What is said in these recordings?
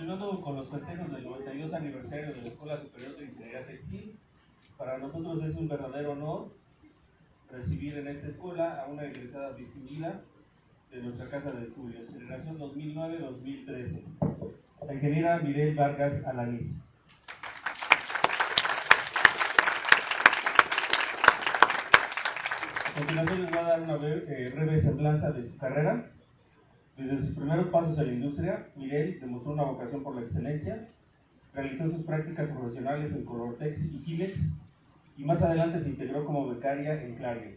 Continuando con los festejos del 92 aniversario de la Escuela Superior de Ingeniería Textil, para nosotros es un verdadero honor recibir en esta escuela a una egresada distinguida de nuestra casa de estudios, generación 2009-2013, la ingeniera Mireille Vargas Alanís. A continuación les voy a dar una breve semblanza de su carrera. Desde sus primeros pasos en la industria, Mireille demostró una vocación por la excelencia, realizó sus prácticas profesionales en Colortex y Kilex y más adelante se integró como becaria en Clarion.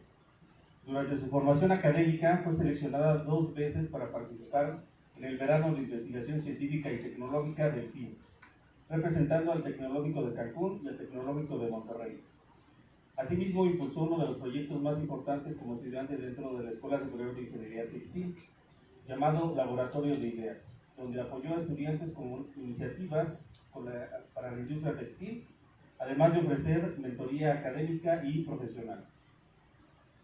Durante su formación académica fue seleccionada 2 veces para participar en el verano de investigación científica y tecnológica del FIN, representando al Tecnológico de Cancún y al Tecnológico de Monterrey. Asimismo, impulsó uno de los proyectos más importantes como estudiante dentro de la Escuela Superior de Ingeniería Textil, llamado Laboratorio de Ideas, donde apoyó a estudiantes con iniciativas para la industria textil, además de ofrecer mentoría académica y profesional.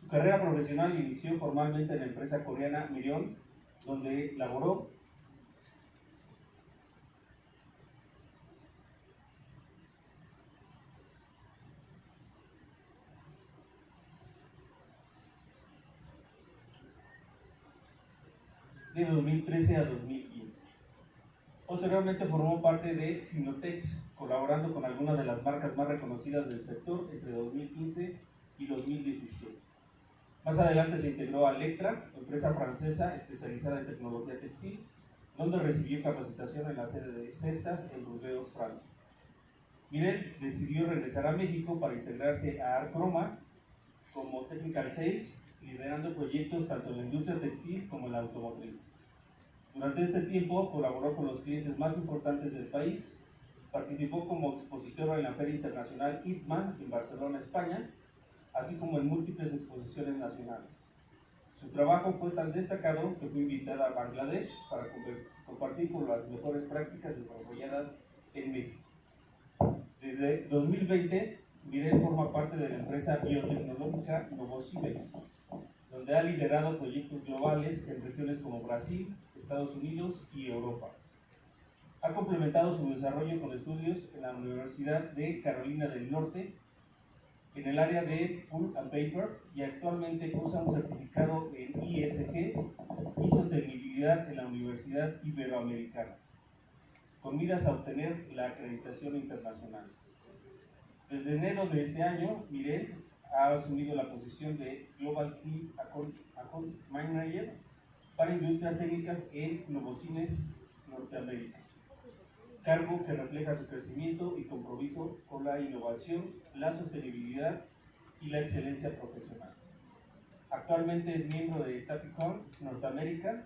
Su carrera profesional inició formalmente en la empresa coreana Mirion, donde laboró de 2013 a 2015. Posteriormente formó parte de Finotex, colaborando con algunas de las marcas más reconocidas del sector entre 2015 y 2017. Más adelante se integró a Lectra, empresa francesa especializada en tecnología textil, donde recibió capacitación en la sede de Cestas en Burdeos, Francia. Mireille decidió regresar a México para integrarse a Arcroma como Technical Sales, liderando proyectos tanto en la industria textil como en la automotriz. Durante este tiempo colaboró con los clientes más importantes del país, participó como expositora en la Feria Internacional ITMA en Barcelona, España, así como en múltiples exposiciones nacionales. Su trabajo fue tan destacado que fue invitada a Bangladesh para compartir con las mejores prácticas desarrolladas en México. Desde 2020, Mireille forma parte de la empresa biotecnológica Novosiemens, donde ha liderado proyectos globales en regiones como Brasil, Estados Unidos y Europa. Ha complementado su desarrollo con estudios en la Universidad de Carolina del Norte, en el área de Pulp and Paper, y actualmente cursa un certificado en ISG y sostenibilidad en la Universidad Iberoamericana, con miras a obtener la acreditación internacional. Desde enero de este año, Mireille ha asumido la posición de Global Key Account Manager para industrias técnicas en Novosiemens Norteamérica, cargo que refleja su crecimiento y compromiso con la innovación, la sostenibilidad y la excelencia profesional. Actualmente es miembro de Tapicon Norteamérica,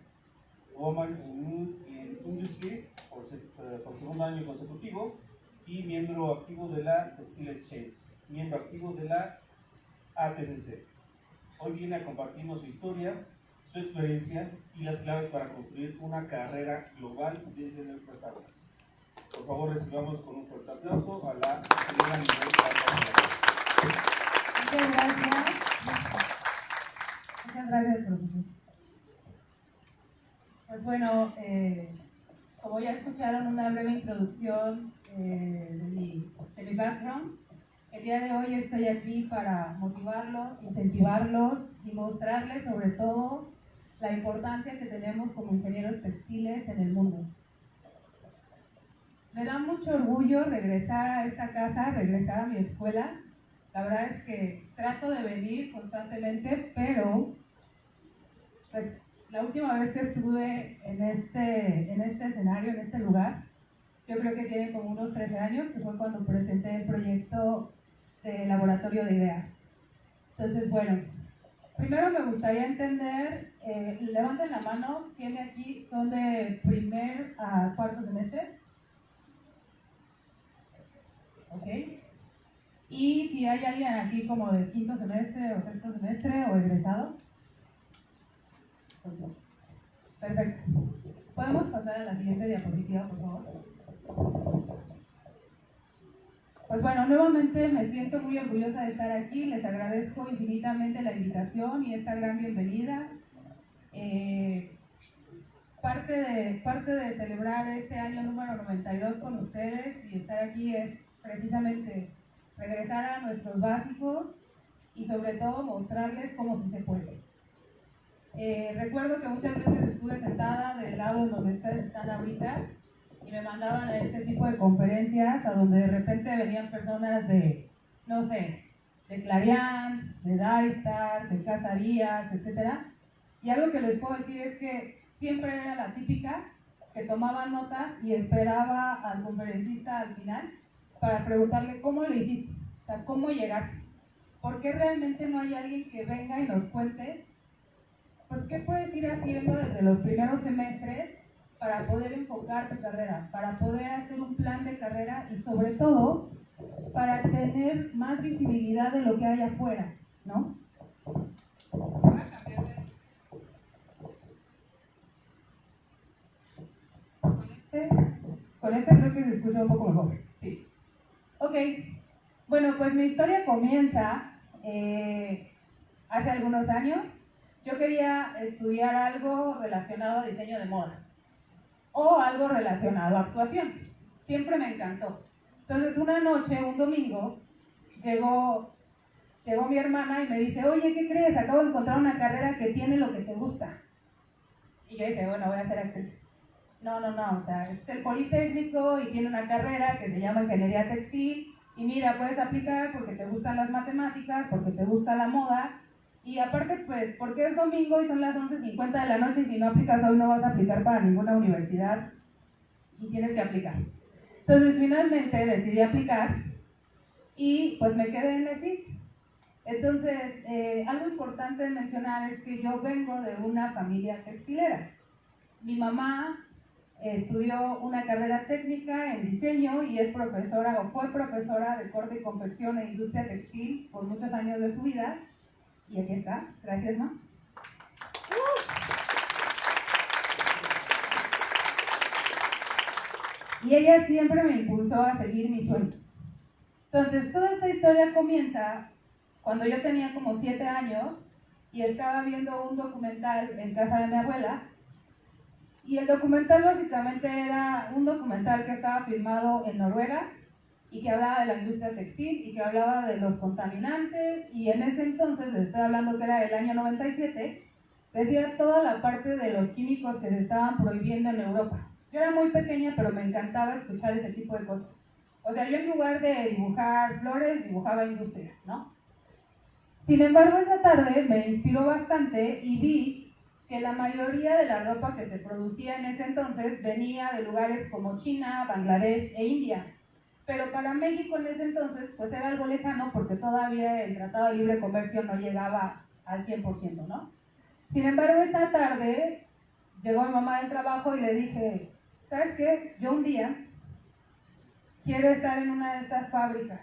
Woman in Industry por segundo año consecutivo, y miembro activo de la Textile Exchange, miembro activo de la ATCC. Hoy viene a compartirnos su historia, su experiencia y las claves para construir una carrera global desde nuestras aulas. Por favor, recibamos con un fuerte aplauso a la señora Mireille Vargas. Muchas gracias. Muchas gracias, profesor. Pues bueno, como ya escucharon una breve introducción de mi background, el día de hoy estoy aquí para motivarlos, incentivarlos y mostrarles sobre todo la importancia que tenemos como ingenieros textiles en el mundo. Me da mucho orgullo regresar a esta casa, regresar a mi escuela. La verdad es que trato de venir constantemente, pero pues la última vez que estuve en este escenario, en este lugar, yo creo que tiene como unos 13 años, que fue cuando presenté el proyecto de Laboratorio de Ideas. Entonces, bueno, primero me gustaría entender, levanten la mano, ¿quién de aquí son de primer a cuarto semestre? ¿Ok? Y si hay alguien aquí como de quinto semestre o sexto semestre o egresado. Okay. Perfecto. ¿Podemos pasar a la siguiente diapositiva, por favor? Pues bueno, nuevamente me siento muy orgullosa de estar aquí. Les agradezco infinitamente la invitación y esta gran bienvenida. Parte parte de celebrar este año número 92 con ustedes y estar aquí es precisamente regresar a nuestros básicos y sobre todo mostrarles cómo sí se puede. Recuerdo que muchas veces estuve sentada del lado donde ustedes están ahorita y me mandaban a este tipo de conferencias a donde de repente venían personas de, no sé, de Clarion, de Daystar, de Casa Díaz, etc. Y algo que les puedo decir es que siempre era la típica que tomaba notas y esperaba al conferencista al final para preguntarle cómo le hiciste, o sea, cómo llegaste. ¿Por qué realmente no hay alguien que venga y nos cuente pues qué puedes ir haciendo desde los primeros semestres para poder enfocar tu carrera, para poder hacer un plan de carrera y sobre todo para tener más visibilidad de lo que hay afuera, ¿no? Voy a cambiar de... Con este creo que se escucha un poco mejor. Sí. Ok. Bueno, pues mi historia comienza hace algunos años. Yo quería estudiar algo relacionado a diseño de modas o algo relacionado a actuación. Siempre me encantó. Entonces una noche, un domingo, llegó mi hermana y me dice, oye, ¿qué crees? Acabo de encontrar una carrera que tiene lo que te gusta. Y yo dije, bueno, voy a ser actriz. No, o sea, es el Politécnico y tiene una carrera que se llama Ingeniería Textil y mira, puedes aplicar porque te gustan las matemáticas, porque te gusta la moda y aparte, pues, porque es domingo y son las 11:50 de la noche y si no aplicas hoy no vas a aplicar para ninguna universidad y tienes que aplicar. Entonces, finalmente decidí aplicar y pues me quedé en la CIT. Entonces, algo importante mencionar es que yo vengo de una familia textilera. Mi mamá estudió una carrera técnica en diseño y es profesora o fue profesora de corte y confección e industria textil por muchos años de su vida. Y aquí está. Gracias, Ma. Y ella siempre me impulsó a seguir mis sueños. Entonces, toda esta historia comienza cuando yo tenía como 7 años y estaba viendo un documental en casa de mi abuela. Y el documental básicamente era un documental que estaba filmado en Noruega y que hablaba de la industria textil y que hablaba de los contaminantes y en ese entonces, les estoy hablando que era el año 97, decía toda la parte de los químicos que se estaban prohibiendo en Europa. Yo era muy pequeña, pero me encantaba escuchar ese tipo de cosas. O sea, yo en lugar de dibujar flores, dibujaba industrias, ¿no? Sin embargo, esa tarde me inspiró bastante y vi que la mayoría de la ropa que se producía en ese entonces venía de lugares como China, Bangladesh e India. Pero para México en ese entonces pues era algo lejano porque todavía el Tratado de Libre Comercio no llegaba al 100%, ¿no? Sin embargo, esa tarde llegó mi mamá del trabajo y le dije, ¿sabes qué? Yo un día quiero estar en una de estas fábricas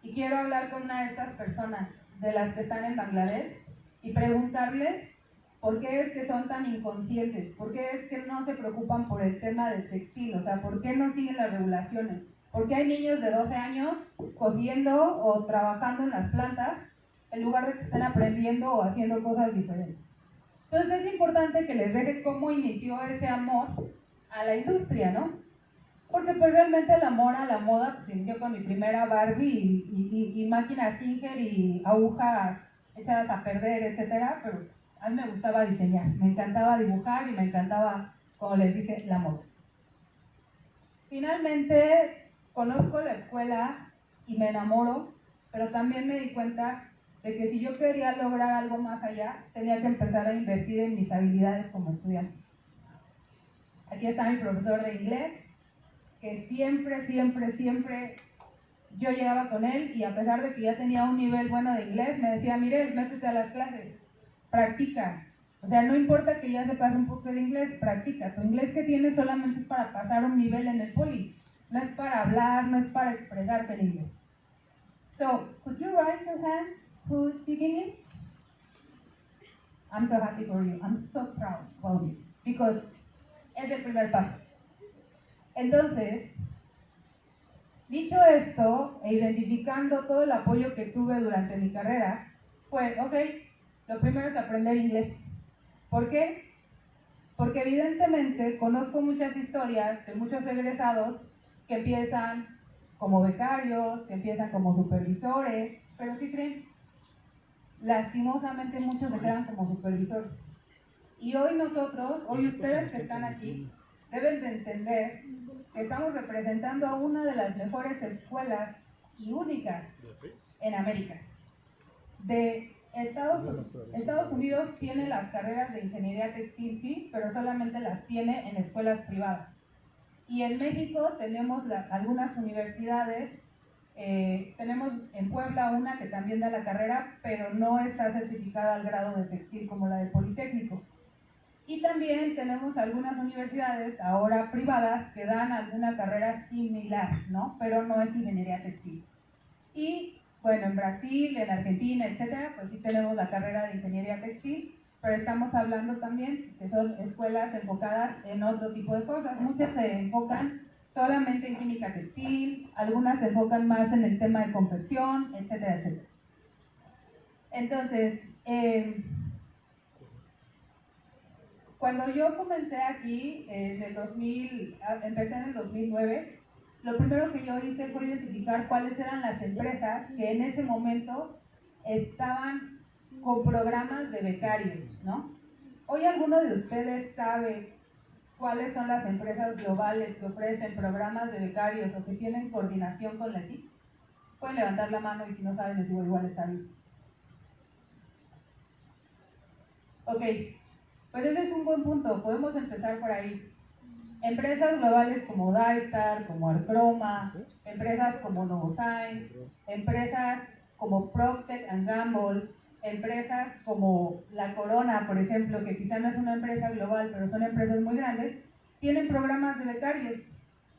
y quiero hablar con una de estas personas de las que están en Bangladesh y preguntarles por qué es que son tan inconscientes, por qué es que no se preocupan por el tema del textil, o sea, por qué no siguen las regulaciones, por qué hay niños de 12 años cosiendo o trabajando en las plantas en lugar de que estén aprendiendo o haciendo cosas diferentes. Entonces es importante que les deje cómo inició ese amor a la industria, ¿no? Porque pues realmente el amor a la moda pues inició con mi primera Barbie y máquinas Singer y agujas echadas a perder, etcétera, pero a mí me gustaba diseñar, me encantaba dibujar y me encantaba, como les dije, la moda. Finalmente conozco la escuela y me enamoro, pero también me di cuenta de que si yo quería lograr algo más allá, tenía que empezar a invertir en mis habilidades como estudiante. Aquí está mi profesor de inglés, que siempre yo llegaba con él y a pesar de que ya tenía un nivel bueno de inglés, me decía, mire, métete a las clases, practica. O sea, no importa que ya sepas un poco de inglés, practica. Tu inglés que tienes solamente es para pasar un nivel en el poli. No es para hablar, no es para expresarte en inglés. So, could you raise your hand who speaks English? I'm so happy for you. I'm so proud of you. Because es el primer paso. Entonces, dicho esto, e identificando todo el apoyo que tuve durante mi carrera, fue, ok, lo primero es aprender inglés. ¿Por qué? Porque evidentemente conozco muchas historias de muchos egresados que empiezan como becarios, que empiezan como supervisores, pero ¿qué creen? Lastimosamente muchos se quedan como supervisores. Y hoy nosotros, hoy ustedes que están aquí, deben de entender que estamos representando a una de las mejores escuelas y únicas en América. De Estados Unidos tiene las carreras de ingeniería textil, sí, pero solamente las tiene en escuelas privadas. Y en México tenemos algunas universidades, tenemos en Puebla una que también da la carrera, pero no está certificada al grado de textil como la del Politécnico. Y también tenemos algunas universidades ahora privadas que dan alguna carrera similar, ¿no? Pero no es ingeniería textil. Y bueno, en Brasil, en Argentina, etcétera, pues sí tenemos la carrera de ingeniería textil, pero estamos hablando también que son escuelas enfocadas en otro tipo de cosas. Muchas se enfocan solamente en química textil, algunas se enfocan más en el tema de confección, etcétera, etcétera. Entonces, cuando yo comencé aquí, empecé en el 2009, lo primero que yo hice fue identificar cuáles eran las empresas que en ese momento estaban con programas de becarios, ¿no? Hoy alguno de ustedes sabe cuáles son las empresas globales que ofrecen programas de becarios o que tienen coordinación con la CIC. Pueden levantar la mano y si no saben les digo igual está bien. Ok, pues ese es un buen punto, podemos empezar por ahí. Empresas globales como Dystar, como Archroma, empresas como Novozymes, empresas como Procter & Gamble, empresas como La Corona, por ejemplo, que quizá no es una empresa global, pero son empresas muy grandes, tienen programas de becarios.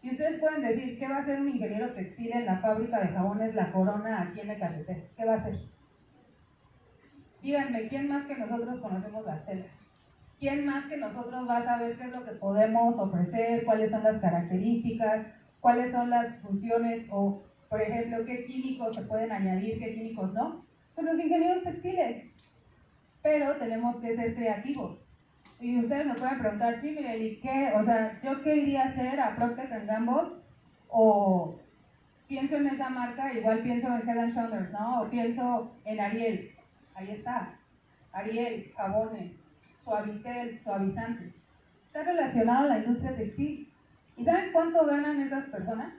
Y ustedes pueden decir, ¿qué va a hacer un ingeniero textil en la fábrica de jabones La Corona aquí en Ecatepec? ¿Qué va a hacer? Díganme, ¿quién más que nosotros conocemos las telas? ¿Quién más que nosotros va a saber qué es lo que podemos ofrecer, cuáles son las características, cuáles son las funciones o, por ejemplo, qué químicos se pueden añadir, qué químicos no? Pues los ingenieros textiles. Pero tenemos que ser creativos. Y ustedes me pueden preguntar, sí, Mireli, ¿qué? O sea, ¿yo qué iría a hacer a Procter & Gamble? O pienso en esa marca, igual pienso en Head & Shoulders, ¿no? O pienso en Ariel. Ahí está. Ariel, jabones, Suavitel, suavizantes. Está relacionado a la industria textil. ¿Y saben cuánto ganan esas personas?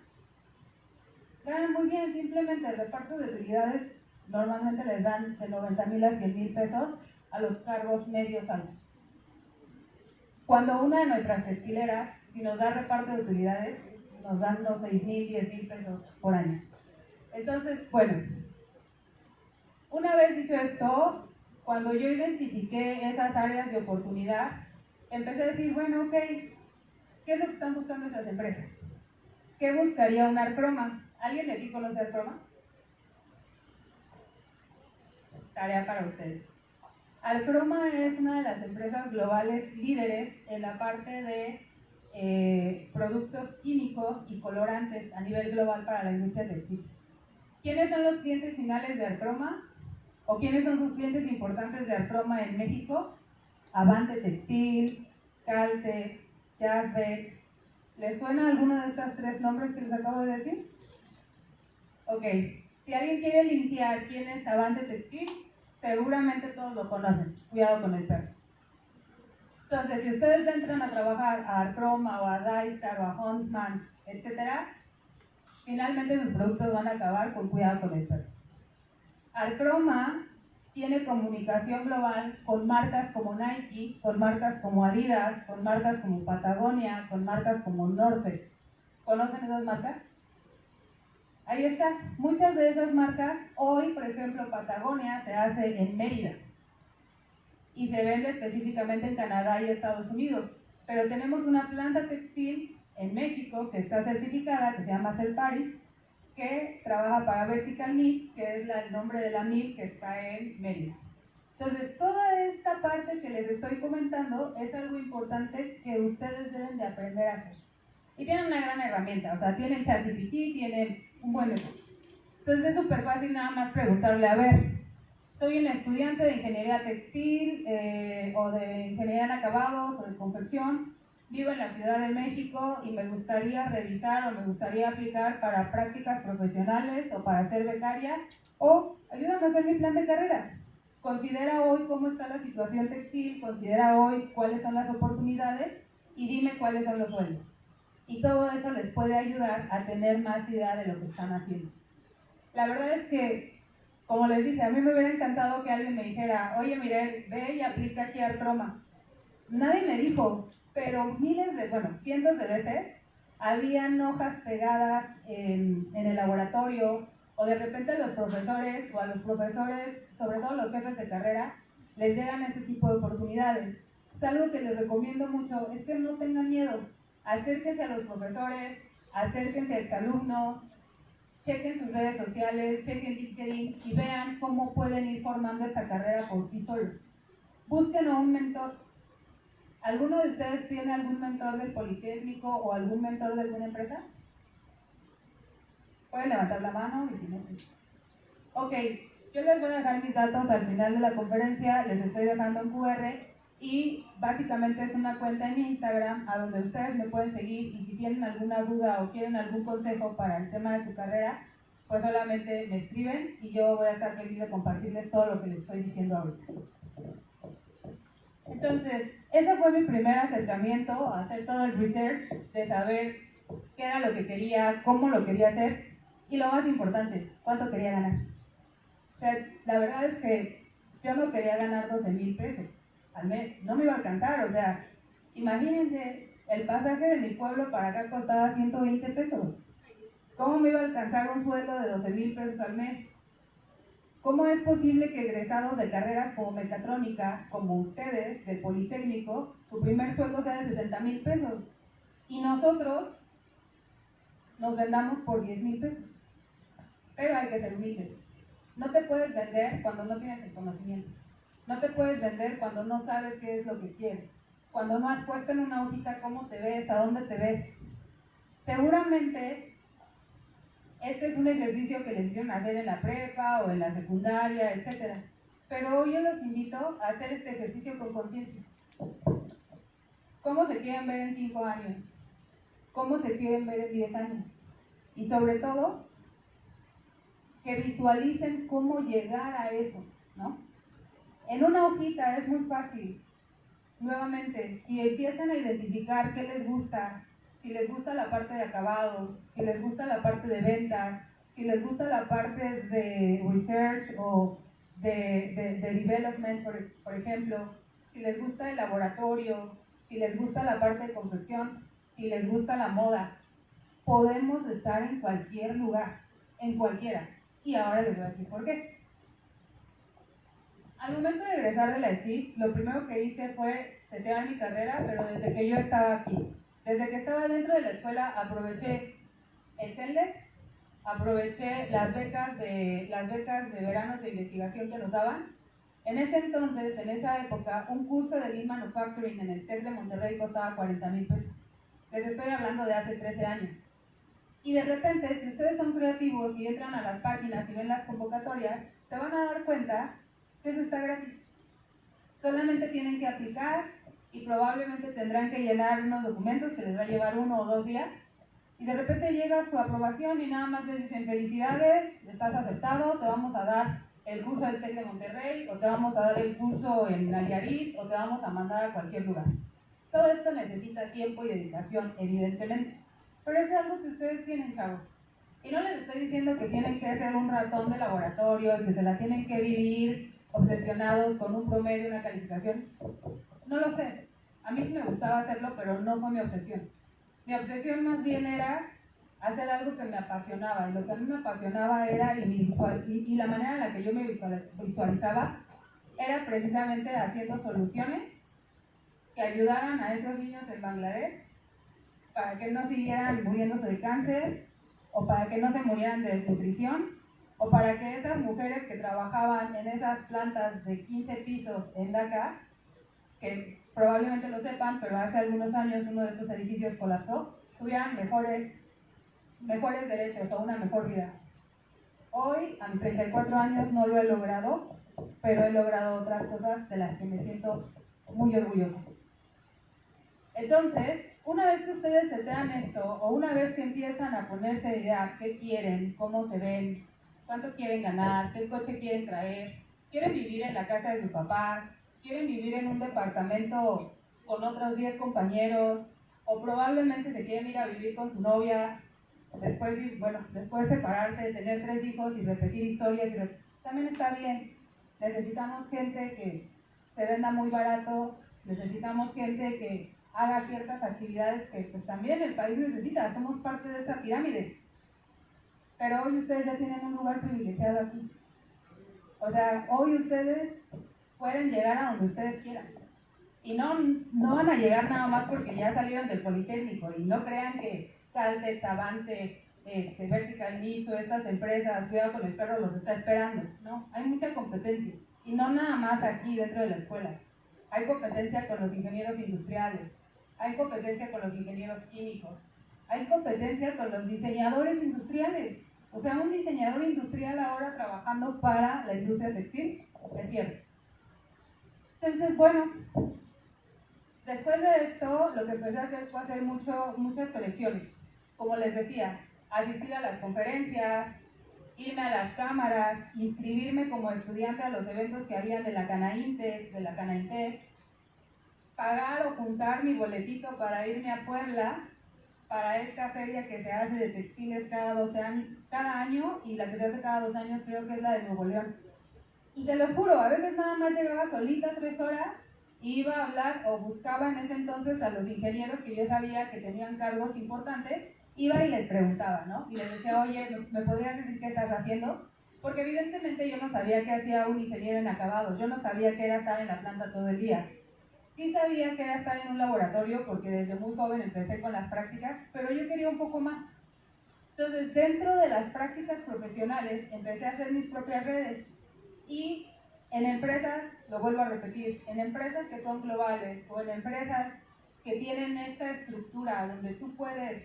Ganan muy bien, simplemente el reparto de utilidades normalmente les dan de 90,000 a 100,000 pesos a los cargos medios altos. Cuando una de nuestras textileras, si nos da reparto de utilidades, nos dan unos 6,000, 10,000 pesos por año. Entonces, bueno, una vez dicho esto, cuando yo identifiqué esas áreas de oportunidad, empecé a decir, bueno, ok, ¿qué es lo que están buscando esas empresas? ¿Qué buscaría un Archroma? ¿Alguien de aquí conoce Archroma? Tarea para ustedes. Archroma es una de las empresas globales líderes en la parte de productos químicos y colorantes a nivel global para la industria textil. ¿Quiénes son los clientes finales de Archroma? ¿O quiénes son sus clientes importantes de Archroma en México? Avante Textil, Caltex, Jazzbeck. ¿Les suena alguno de estos tres nombres que les acabo de decir? Ok, si alguien quiere limpiar quién es Avante Textil, seguramente todos lo conocen. Cuidado con el perro. Entonces, si ustedes entran a trabajar a Archroma o a Dystar o a Huntsman, etc., finalmente sus productos van a acabar con cuidado con el perro. Archroma tiene comunicación global con marcas como Nike, con marcas como Adidas, con marcas como Patagonia, con marcas como North Face. ¿Conocen esas marcas? Ahí está. Muchas de esas marcas, hoy, por ejemplo, Patagonia se hace en Mérida y se vende específicamente en Canadá y Estados Unidos. Pero tenemos una planta textil en México que está certificada, que se llama Celpari, que trabaja para Vertical Knits, que es el nombre de la mill que está en Mérida. Entonces, toda esta parte que les estoy comentando es algo importante que ustedes deben de aprender a hacer. Y tienen una gran herramienta, o sea, tienen ChatGPT, tienen un buen negocio. Entonces es súper fácil nada más preguntarle, a ver, soy un estudiante de ingeniería textil o de ingeniería en acabados o de confección, vivo en la Ciudad de México y me gustaría revisar o me gustaría aplicar para prácticas profesionales o para ser becaria, o ayúdame a hacer mi plan de carrera. Considera hoy cómo está la situación textil, considera hoy cuáles son las oportunidades y dime cuáles son los sueldos. Y todo eso les puede ayudar a tener más idea de lo que están haciendo. La verdad es que, como les dije, a mí me hubiera encantado que alguien me dijera, oye, mire, ve y aplica aquí a Arcroma. Nadie me dijo, pero cientos de veces habían hojas pegadas en el laboratorio, o de repente a los profesores, sobre todo los jefes de carrera, les llegan ese tipo de oportunidades. Es algo que les recomiendo mucho, es que no tengan miedo, acérquense a los profesores, acérquense a exalumnos, chequen sus redes sociales, chequen LinkedIn y vean cómo pueden ir formando esta carrera por sí solos. Busquen a un mentor. ¿Alguno de ustedes tiene algún mentor del Politécnico o algún mentor de alguna empresa? ¿Pueden levantar la mano? Ok, yo les voy a dejar mis datos al final de la conferencia, les estoy dejando en QR y básicamente es una cuenta en Instagram a donde ustedes me pueden seguir y si tienen alguna duda o quieren algún consejo para el tema de su carrera, pues solamente me escriben y yo voy a estar feliz de compartirles todo lo que les estoy diciendo ahorita. Entonces, ese fue mi primer acercamiento a hacer todo el research, de saber qué era lo que quería, cómo lo quería hacer y lo más importante, cuánto quería ganar. O sea, la verdad es que yo no quería ganar 12,000 pesos al mes, no me iba a alcanzar, o sea, imagínense, el pasaje de mi pueblo para acá costaba 120 pesos. ¿Cómo me iba a alcanzar un sueldo de 12,000 pesos al mes? ¿Cómo es posible que egresados de carreras como mecatrónica, como ustedes, del Politécnico, su primer sueldo sea de 60,000 pesos y nosotros nos vendamos por 10,000 pesos? Pero hay que ser humildes. No te puedes vender cuando no tienes el conocimiento. No te puedes vender cuando no sabes qué es lo que quieres. Cuando no has puesto en una hojita cómo te ves, a dónde te ves. Seguramente este es un ejercicio que les hicieron hacer en la prepa o en la secundaria, etc. Pero hoy yo los invito a hacer este ejercicio con conciencia. ¿Cómo se quieren ver en 5 años? ¿Cómo se quieren ver en 10 años? Y sobre todo, que visualicen cómo llegar a eso, ¿no? En una hojita es muy fácil. Nuevamente, si empiezan a identificar qué les gusta, si les gusta la parte de acabados, si les gusta la parte de ventas, si les gusta la parte de research o de development, por ejemplo, si les gusta el laboratorio, si les gusta la parte de confección, si les gusta la moda, podemos estar en cualquier lugar, en cualquiera. Y ahora les voy a decir por qué. Al momento de egresar de la ESIC, lo primero que hice fue setear mi carrera, pero desde que yo estaba aquí. Desde que estaba dentro de la escuela aproveché el CELDEC, aproveché las becas de veranos de investigación que nos daban. En ese entonces, en esa época, un curso de Lean Manufacturing en el TEC de Monterrey costaba 40,000 pesos. Les estoy hablando de hace 13 años. Y de repente, si ustedes son creativos y entran a las páginas y ven las convocatorias, se van a dar cuenta que eso está gratis. Solamente tienen que aplicar y probablemente tendrán que llenar unos documentos que les va a llevar 1 o 2 días. Y de repente llega su aprobación y nada más les dicen felicidades, estás aceptado, te vamos a dar el curso del TEC de Monterrey, o te vamos a dar el curso en Nayarit, o te vamos a mandar a cualquier lugar. Todo esto necesita tiempo y dedicación, evidentemente. Pero es algo que ustedes tienen, chavos. Y no les estoy diciendo que tienen que ser un ratón de laboratorio, que se la tienen que vivir obsesionados con un promedio, una calificación. No lo sé. A mí sí me gustaba hacerlo, pero no fue mi obsesión. Mi obsesión más bien era hacer algo que me apasionaba. Y lo que a mí me apasionaba era, y la manera en la que yo me visualizaba, era precisamente haciendo soluciones que ayudaran a esos niños en Bangladesh para que no siguieran muriéndose de cáncer, o para que no se murieran de desnutrición, o para que esas mujeres que trabajaban en esas plantas de 15 pisos en Dhaka, que probablemente lo sepan, pero hace algunos años uno de estos edificios colapsó, tuvieran mejores derechos o una mejor vida. Hoy, a mis 34 años, no lo he logrado, pero he logrado otras cosas de las que me siento muy orgullosa. Entonces, una vez que ustedes setean esto, o una vez que empiezan a ponerse idea qué quieren, cómo se ven, cuánto quieren ganar, qué coche quieren traer, quieren vivir en la casa de sus papás, quieren vivir en un departamento con otros 10 compañeros, o probablemente se quieren ir a vivir con su novia, después separarse, tener 3 hijos y repetir historias, también está bien. Necesitamos gente que se venda muy barato, necesitamos gente que haga ciertas actividades que pues, también el país necesita, somos parte de esa pirámide. Pero hoy ustedes ya tienen un lugar privilegiado aquí. O sea, hoy ustedes pueden llegar a donde ustedes quieran. Y no van a llegar nada más porque ya salieron del Politécnico. Y no crean que Caltex, Avante, Vertical Meats o estas empresas, Cuidado con el Perro, los está esperando. No, hay mucha competencia. Y no nada más aquí dentro de la escuela. Hay competencia con los ingenieros industriales. Hay competencia con los ingenieros químicos. Hay competencia con los diseñadores industriales. O sea, un diseñador industrial ahora trabajando para la industria textil, es cierto. Entonces, bueno, después de esto, lo que empecé a hacer fue hacer muchas colecciones. Como les decía, asistir a las conferencias, irme a las cámaras, inscribirme como estudiante a los eventos que había de la Canaintex, de la Canaintex, pagar o juntar mi boletito para irme a Puebla para esta feria que se hace de textiles cada año, y la que se hace cada 2 años creo que es la de Nuevo León. Y se los juro, a veces nada más llegaba solita 3 horas y iba a hablar o buscaba en ese entonces a los ingenieros que yo sabía que tenían cargos importantes, iba y les preguntaba, ¿no? Y les decía, oye, ¿me podrías decir qué estás haciendo? Porque evidentemente yo no sabía qué hacía un ingeniero en acabados, yo no sabía qué era estar en la planta todo el día. Sí sabía que era estar en un laboratorio porque desde muy joven empecé con las prácticas, pero yo quería un poco más. Entonces, dentro de las prácticas profesionales, empecé a hacer mis propias redes. Y en empresas, lo vuelvo a repetir, en empresas que son globales o en empresas que tienen esta estructura donde tú puedes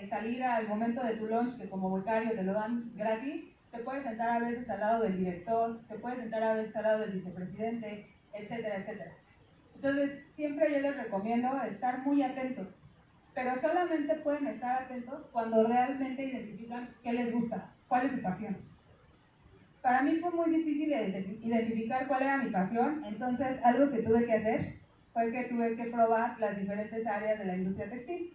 salir al momento de tu lunch, que como becario te lo dan gratis, te puedes sentar a veces al lado del director, te puedes sentar a veces al lado del vicepresidente, etcétera, etcétera. Entonces, siempre yo les recomiendo estar muy atentos, pero solamente pueden estar atentos cuando realmente identifican qué les gusta, cuál es su pasión. Para mí fue muy difícil identificar cuál era mi pasión, entonces algo que tuve que hacer fue que tuve que probar las diferentes áreas de la industria textil.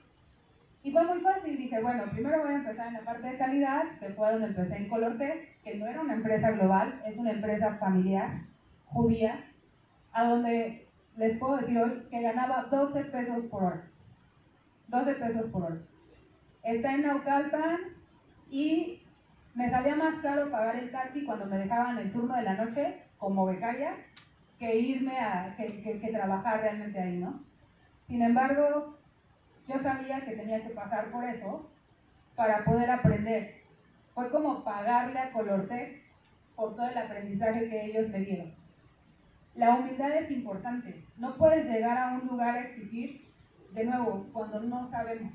Y fue muy fácil, dije, bueno, primero voy a empezar en la parte de calidad, que fue donde empecé en Colortex, que no era una empresa global, es una empresa familiar, judía, a donde les puedo decir hoy que ganaba 12 pesos por hora. 12 pesos por hora. Está en Naucalpan y me salía más caro pagar el taxi cuando me dejaban el turno de la noche como becaria que irme que trabajar realmente ahí, ¿no? Sin embargo, yo sabía que tenía que pasar por eso para poder aprender. Fue como pagarle a Colortex por todo el aprendizaje que ellos me dieron. La humildad es importante. No puedes llegar a un lugar a exigir, de nuevo, cuando no sabemos.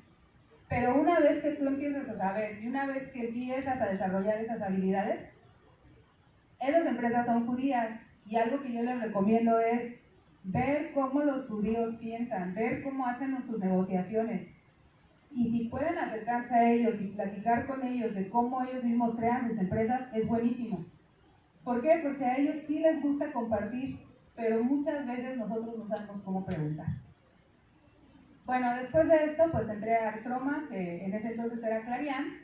Pero una vez que tú empiezas a saber y una vez que empiezas a desarrollar esas habilidades, esas empresas son judías y algo que yo les recomiendo es ver cómo los judíos piensan, ver cómo hacen sus negociaciones. Y si pueden acercarse a ellos y platicar con ellos de cómo ellos mismos crean sus empresas, es buenísimo. ¿Por qué? Porque a ellos sí les gusta compartir, pero muchas veces nosotros no sabemos cómo preguntar. Bueno, después de esto, pues entré a Arcroma, que en ese entonces era Clarion,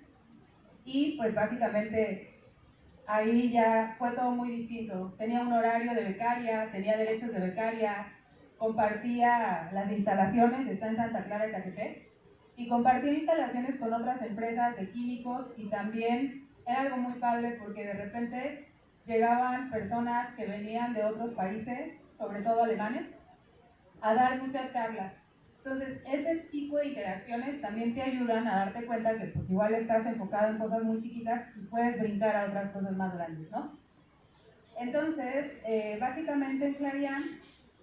y pues básicamente ahí ya fue todo muy distinto. Tenía un horario de becaria, tenía derechos de becaria, compartía las instalaciones, está en Santa Clara de Catepec, y compartía instalaciones con otras empresas de químicos, y también era algo muy padre porque de repente llegaban personas que venían de otros países, sobre todo alemanes, a dar muchas charlas. Entonces, ese tipo de interacciones también te ayudan a darte cuenta que pues igual estás enfocado en cosas muy chiquitas y puedes brincar a otras cosas más grandes, ¿no? Entonces, básicamente en Clarion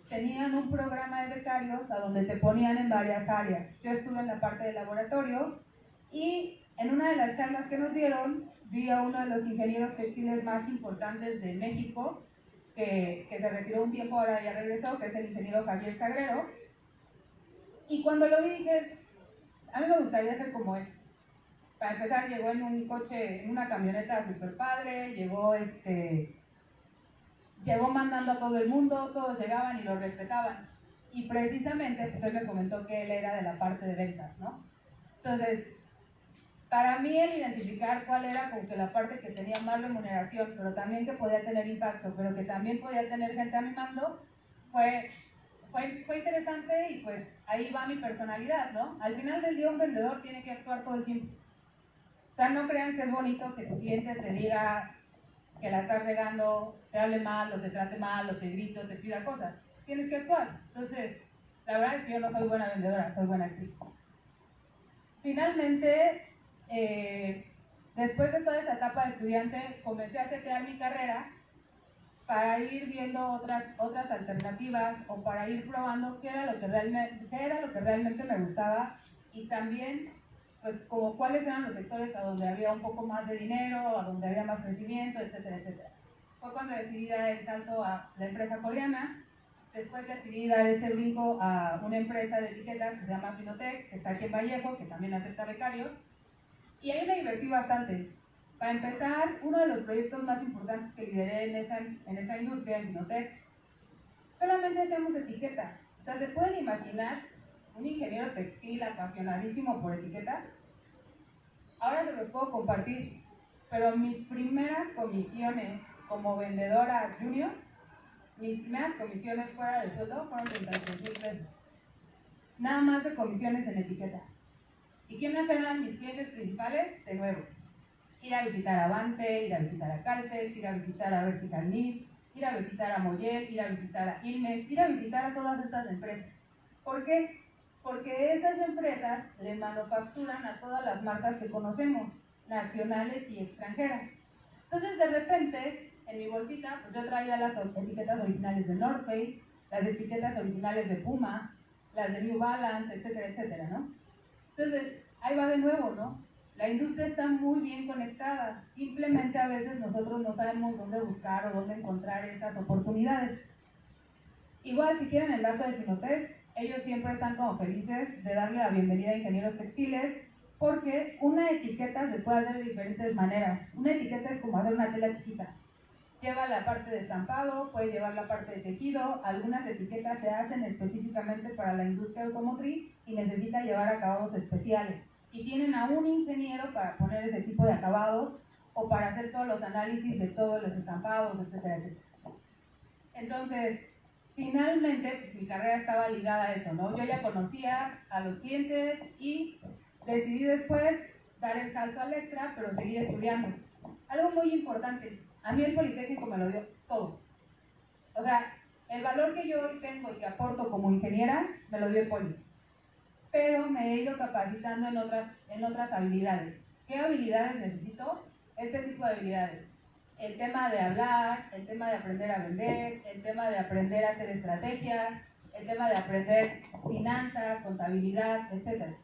tenían un programa de becarios a donde te ponían en varias áreas. Yo estuve en la parte de laboratorio y en una de las charlas que nos dieron, vi a uno de los ingenieros textiles más importantes de México, que se retiró un tiempo, ahora ya regresó, que es el ingeniero Javier Sagrero. Y cuando lo vi dije, a mí me gustaría ser como él. Para empezar, llegó en un coche, en una camioneta super padre, llegó mandando a todo el mundo, todos llegaban y lo respetaban. Y precisamente, pues él me comentó que él era de la parte de ventas, ¿no? Entonces, para mí el identificar cuál era como que la parte que tenía más remuneración, pero también que podía tener impacto, pero que también podía tener gente a mi mando, fue interesante y pues ahí va mi personalidad, ¿no? Al final del día un vendedor tiene que actuar todo el tiempo. O sea, no crean que es bonito que tu cliente te diga que la estás regando, te hable mal, o te trate mal, o te grite, o te pida cosas. Tienes que actuar. Entonces, la verdad es que yo no soy buena vendedora, soy buena actriz. Finalmente, después de toda esa etapa de estudiante, comencé a setear mi carrera para ir viendo otras alternativas o para ir probando qué era lo que realmente me gustaba y también pues como cuáles eran los sectores a donde había un poco más de dinero, a donde había más crecimiento, etcétera, etcétera. Fue cuando decidí dar el salto a la empresa coreana. Después decidí dar ese brinco a una empresa de etiquetas que se llama Finotex, que está aquí en Vallejo, que también acepta becarios. Y ahí me divertí bastante. Para empezar, uno de los proyectos más importantes que lideré en esa industria, en Finotex, solamente hacemos etiquetas. O sea, ¿se pueden imaginar un ingeniero textil apasionadísimo por etiquetas? Ahora se los puedo compartir, pero mis primeras comisiones como vendedora junior, mis primeras comisiones fuera del sueldo fueron 33,000 pesos. Nada más de comisiones en etiqueta. ¿Y quiénes eran mis clientes principales? De nuevo, ir a visitar a Avante, ir a visitar a Caltex, ir a visitar a Vertical Knit, ir a visitar a Moyet, ir a visitar a Ilmex, ir a visitar a todas estas empresas. ¿Por qué? Porque esas empresas le manufacturan a todas las marcas que conocemos, nacionales y extranjeras. Entonces, de repente, en mi bolsita, pues yo traía las etiquetas originales de North Face, las etiquetas originales de Puma, las de New Balance, etcétera, etcétera, ¿no? Entonces, ahí va de nuevo, ¿no? La industria está muy bien conectada, simplemente a veces nosotros no sabemos dónde buscar o dónde encontrar esas oportunidades. Igual, si quieren el dato de Finotex, ellos siempre están como felices de darle la bienvenida a ingenieros textiles, porque una etiqueta se puede hacer de diferentes maneras. Una etiqueta es como hacer una tela chiquita. Lleva la parte de estampado, puede llevar la parte de tejido. Algunas etiquetas se hacen específicamente para la industria automotriz y necesitan llevar acabados especiales. Y tienen a un ingeniero para poner ese tipo de acabados o para hacer todos los análisis de todos los estampados, etcétera, etcétera. Entonces, finalmente, pues, mi carrera estaba ligada a eso, ¿no? Yo ya conocía a los clientes y decidí después dar el salto a Lectra, pero seguir estudiando. Algo muy importante, a mí el Politécnico me lo dio todo. O sea, el valor que yo hoy tengo y que aporto como ingeniera, me lo dio el Poli. Pero me he ido capacitando en otras habilidades. ¿Qué habilidades necesito? Este tipo de habilidades. El tema de hablar, el tema de aprender a vender, el tema de aprender a hacer estrategias, el tema de aprender finanzas, contabilidad, etc.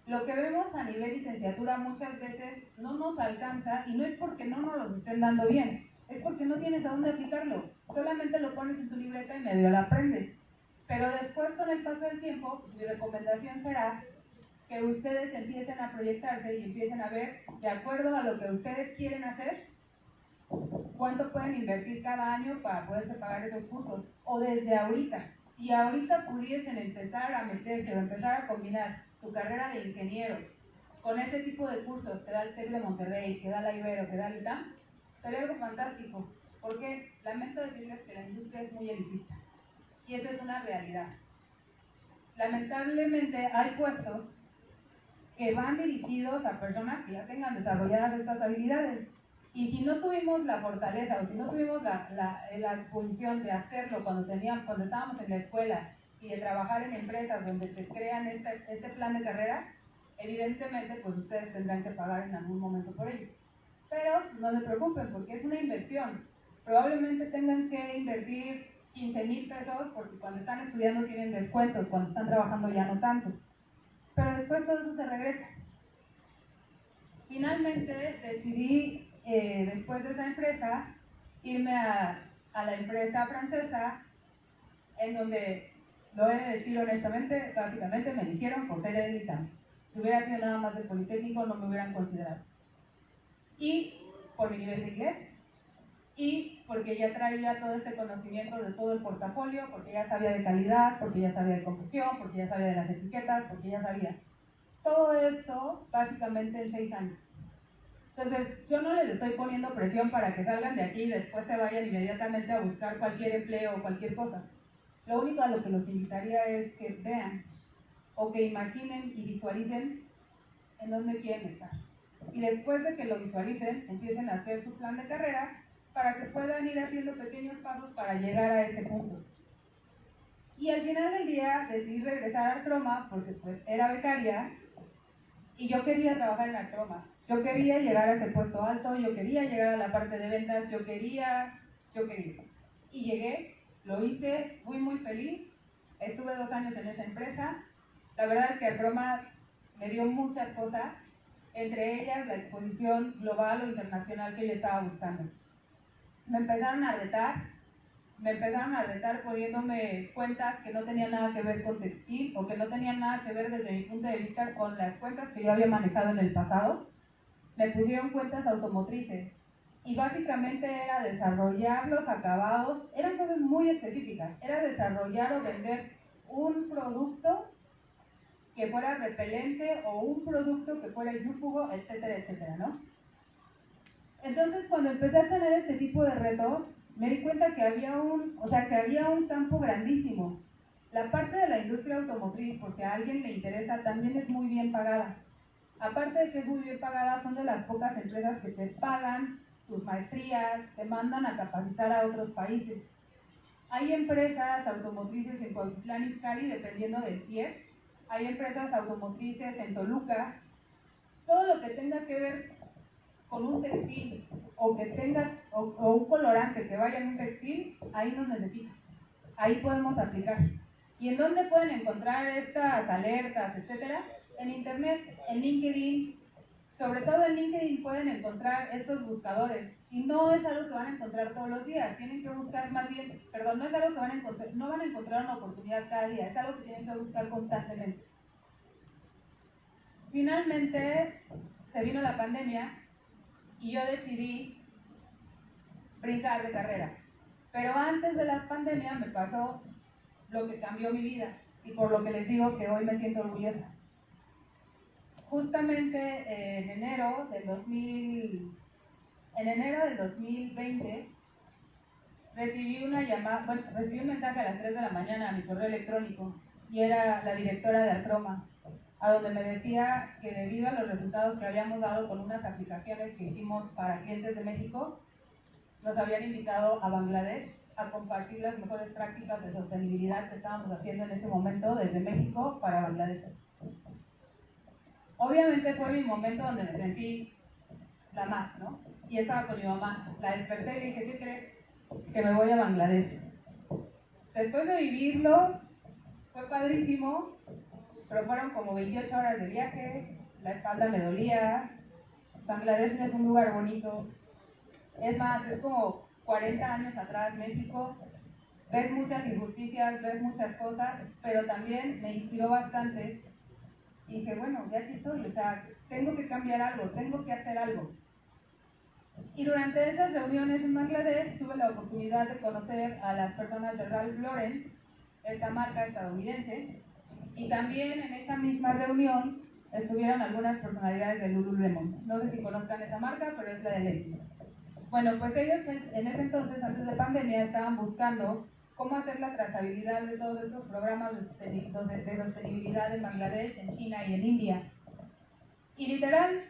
Lo que vemos a nivel licenciatura muchas veces no nos alcanza y no es porque no nos lo estén dando bien, es porque no tienes a dónde aplicarlo. Solamente lo pones en tu libreta y medio lo aprendes. Pero después, con el paso del tiempo, mi recomendación será que ustedes empiecen a proyectarse y empiecen a ver, de acuerdo a lo que ustedes quieren hacer, cuánto pueden invertir cada año para poderse pagar esos cursos. O desde ahorita, si ahorita pudiesen empezar a meterse o empezar a combinar su carrera de ingenieros con ese tipo de cursos que da el TEC de Monterrey, que da la Ibero, que da el ITAM, sería algo fantástico. Porque lamento decirles que la industria es muy elitista. Y eso es una realidad. Lamentablemente hay puestos que van dirigidos a personas que ya tengan desarrolladas estas habilidades. Y si no tuvimos la fortaleza o si no tuvimos la exposición de hacerlo cuando estábamos en la escuela y de trabajar en empresas donde te crean este plan de carrera, evidentemente pues ustedes tendrán que pagar en algún momento por ello. Pero no se preocupen porque es una inversión. Probablemente tengan que invertir 15,000 pesos porque cuando están estudiando tienen descuentos, cuando están trabajando ya no tanto. Pero después todo eso se regresa. Finalmente decidí, después de esa empresa, irme a a la empresa francesa, en donde, lo he de decir honestamente, básicamente me eligieron por ser élita. Si hubiera sido nada más del Politécnico, no me hubieran considerado. Y por mi nivel de inglés, y porque ya traía todo este conocimiento de todo el portafolio, porque ya sabía de calidad, porque ya sabía de confección, porque ya sabía de las etiquetas, porque ya sabía. Todo esto básicamente en 6 años. Entonces, yo no les estoy poniendo presión para que salgan de aquí y después se vayan inmediatamente a buscar cualquier empleo o cualquier cosa. Lo único a lo que los invitaría es que vean o que imaginen y visualicen en dónde quieren estar. Y después de que lo visualicen, empiecen a hacer su plan de carrera para que puedan ir haciendo pequeños pasos para llegar a ese punto. Y al final del día decidí regresar a Arcroma porque pues era becaria y yo quería trabajar en Arcroma. Yo quería llegar a ese puesto alto, yo quería llegar a la parte de ventas, yo quería. Y llegué, lo hice, fui muy feliz, estuve 2 años en esa empresa. La verdad es que Arcroma me dio muchas cosas, entre ellas la exposición global o internacional que yo estaba buscando. Me empezaron a retar poniéndome cuentas que no tenían nada que ver con textil o que no tenían nada que ver desde mi punto de vista con las cuentas que yo había manejado en el pasado. Me pusieron cuentas automotrices y básicamente era desarrollar los acabados, eran cosas muy específicas, era desarrollar o vender un producto que fuera repelente o un producto que fuera hidrófugo, etcétera, etcétera, ¿no? Entonces, cuando empecé a tener este tipo de retos, me di cuenta que había un campo grandísimo. La parte de la industria automotriz, porque a alguien le interesa, también es muy bien pagada. Aparte de que es muy bien pagada, son de las pocas empresas que te pagan tus maestrías, te mandan a capacitar a otros países. Hay empresas automotrices en Cuautitlán Izcalli, dependiendo del TIER. Hay empresas automotrices en Toluca. Todo lo que tenga que ver con un textil o que tenga o un colorante que vaya en un textil, ahí nos necesita. Ahí podemos aplicar. ¿Y en dónde pueden encontrar estas alertas, etcétera? En internet, en LinkedIn. Sobre todo en LinkedIn pueden encontrar estos buscadores. Y no es algo que van a encontrar todos los días. Tienen que buscar más bien, perdón, no es algo que van a encontrar, no van a encontrar una oportunidad cada día. Es algo que tienen que buscar constantemente. Finalmente se vino la pandemia y yo decidí brincar de carrera. Pero antes de la pandemia me pasó lo que cambió mi vida y por lo que les digo que hoy me siento orgullosa. Justamente en enero del 2020 recibí un mensaje a las 3 de la mañana a mi correo electrónico y era la directora de Arcroma, a donde me decía que debido a los resultados que habíamos dado con unas aplicaciones que hicimos para clientes de México, nos habían invitado a Bangladesh a compartir las mejores prácticas de sostenibilidad que estábamos haciendo en ese momento desde México para Bangladesh. Obviamente fue mi momento donde me sentí la más, ¿no? Y estaba con mi mamá. La desperté y le dije, ¿qué crees? Que me voy a Bangladesh. Después de vivirlo, fue padrísimo, pero fueron como 28 horas de viaje, la espalda me dolía. Bangladesh no es un lugar bonito. Es más, es como 40 años atrás México. Ves muchas injusticias, ves muchas cosas, pero también me inspiró bastante. Y dije, bueno, ya aquí estoy, o sea, tengo que cambiar algo, tengo que hacer algo. Y durante esas reuniones en Bangladesh tuve la oportunidad de conocer a las personas de Ralph Lauren, esta marca estadounidense, y también en esa misma reunión estuvieron algunas personalidades de Lululemon. No sé si conozcan esa marca, pero es la de Levi's. Bueno, pues ellos en ese entonces, antes de pandemia, estaban buscando cómo hacer la trazabilidad de todos estos programas de sostenibilidad en Bangladesh, en China y en India. Y literal,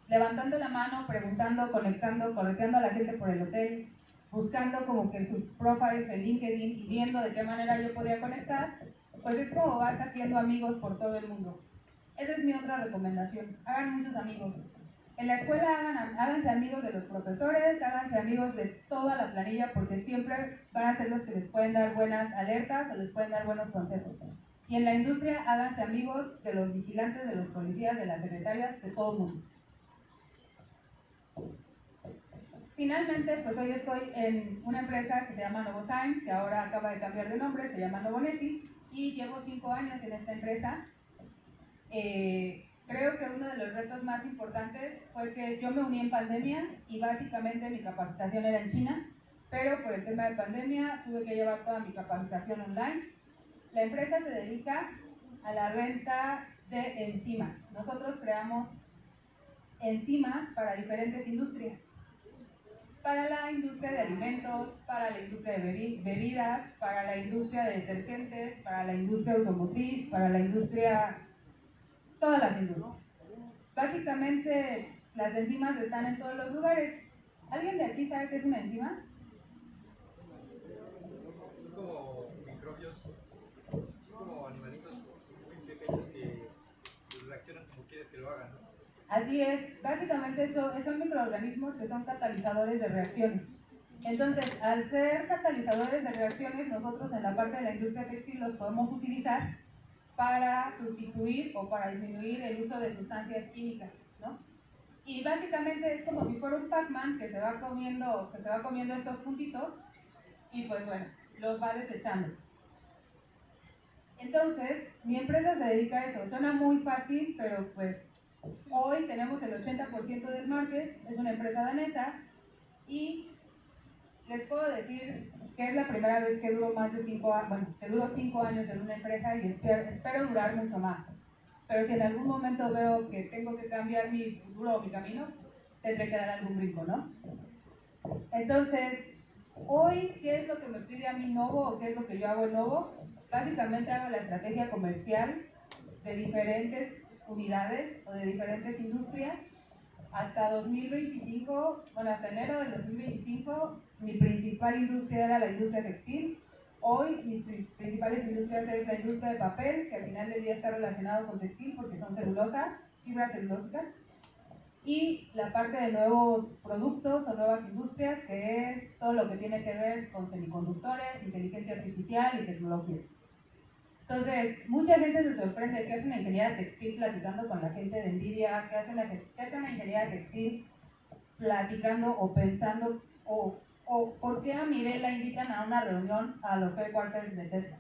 levantando la mano, preguntando, conectando, correteando a la gente por el hotel, buscando como que sus profiles en LinkedIn y viendo de qué manera yo podía conectar, pues es como vas haciendo amigos por todo el mundo. Esa es mi otra recomendación, hagan muchos amigos. En la escuela háganse amigos de los profesores, háganse amigos de toda la planilla, porque siempre van a ser los que les pueden dar buenas alertas o les pueden dar buenos consejos. Y en la industria háganse amigos de los vigilantes, de los policías, de las secretarias, de todo el mundo. finalmente, pues hoy estoy en una empresa que se llama Novozymes, que ahora acaba de cambiar de nombre, se llama Novonesis, y llevo 5 años en esta empresa. Creo que uno de los retos más importantes fue que yo me uní en pandemia y básicamente mi capacitación era en China, pero por el tema de pandemia tuve que llevar toda mi capacitación online. La empresa se dedica a la venta de enzimas. Nosotros creamos enzimas para diferentes industrias. Para la industria de alimentos, para la industria de bebidas, para la industria de detergentes, para la industria automotriz, para la industria, todas las industrias. Básicamente las enzimas están en todos los lugares. ¿Alguien de aquí sabe qué es una enzima? Son como microbios, son como animalitos muy pequeños que reaccionan como quieres que lo hagan, ¿no? Así es, básicamente son microorganismos que son catalizadores de reacciones. Entonces, al ser catalizadores de reacciones, nosotros en la parte de la industria textil los podemos utilizar para sustituir o para disminuir el uso de sustancias químicas, ¿no? Y básicamente es como si fuera un Pac-Man que se va comiendo estos puntitos y pues bueno, los va desechando. Entonces, mi empresa se dedica a eso. Suena muy fácil, pero pues hoy tenemos el 80% del market, es una empresa danesa y les puedo decir que es la primera vez que duro más de 5 años, bueno, que duro 5 años en una empresa y espero durar mucho más. Pero si en algún momento veo que tengo que cambiar mi futuro o mi camino, tendré que dar algún brinco, ¿no? Entonces, hoy, ¿qué es lo que me pide a mí Novo o qué es lo que yo hago en Novo? Básicamente hago la estrategia comercial de diferentes unidades o de diferentes industrias. Hasta 2025, bueno, hasta enero del 2025, mi principal industria era la industria textil. Hoy mis principales industrias es la industria de papel, que al final del día está relacionado con textil porque son celulosa, fibras celulósicas, y la parte de nuevos productos o nuevas industrias, que es todo lo que tiene que ver con semiconductores, inteligencia artificial y tecnología. Entonces, mucha gente se sorprende que hace una ingeniera textil platicando con la gente de NVIDIA, que hace una ingeniera textil platicando o pensando, o por qué a Mireille la invitan a una reunión a los headquarters de Tesla.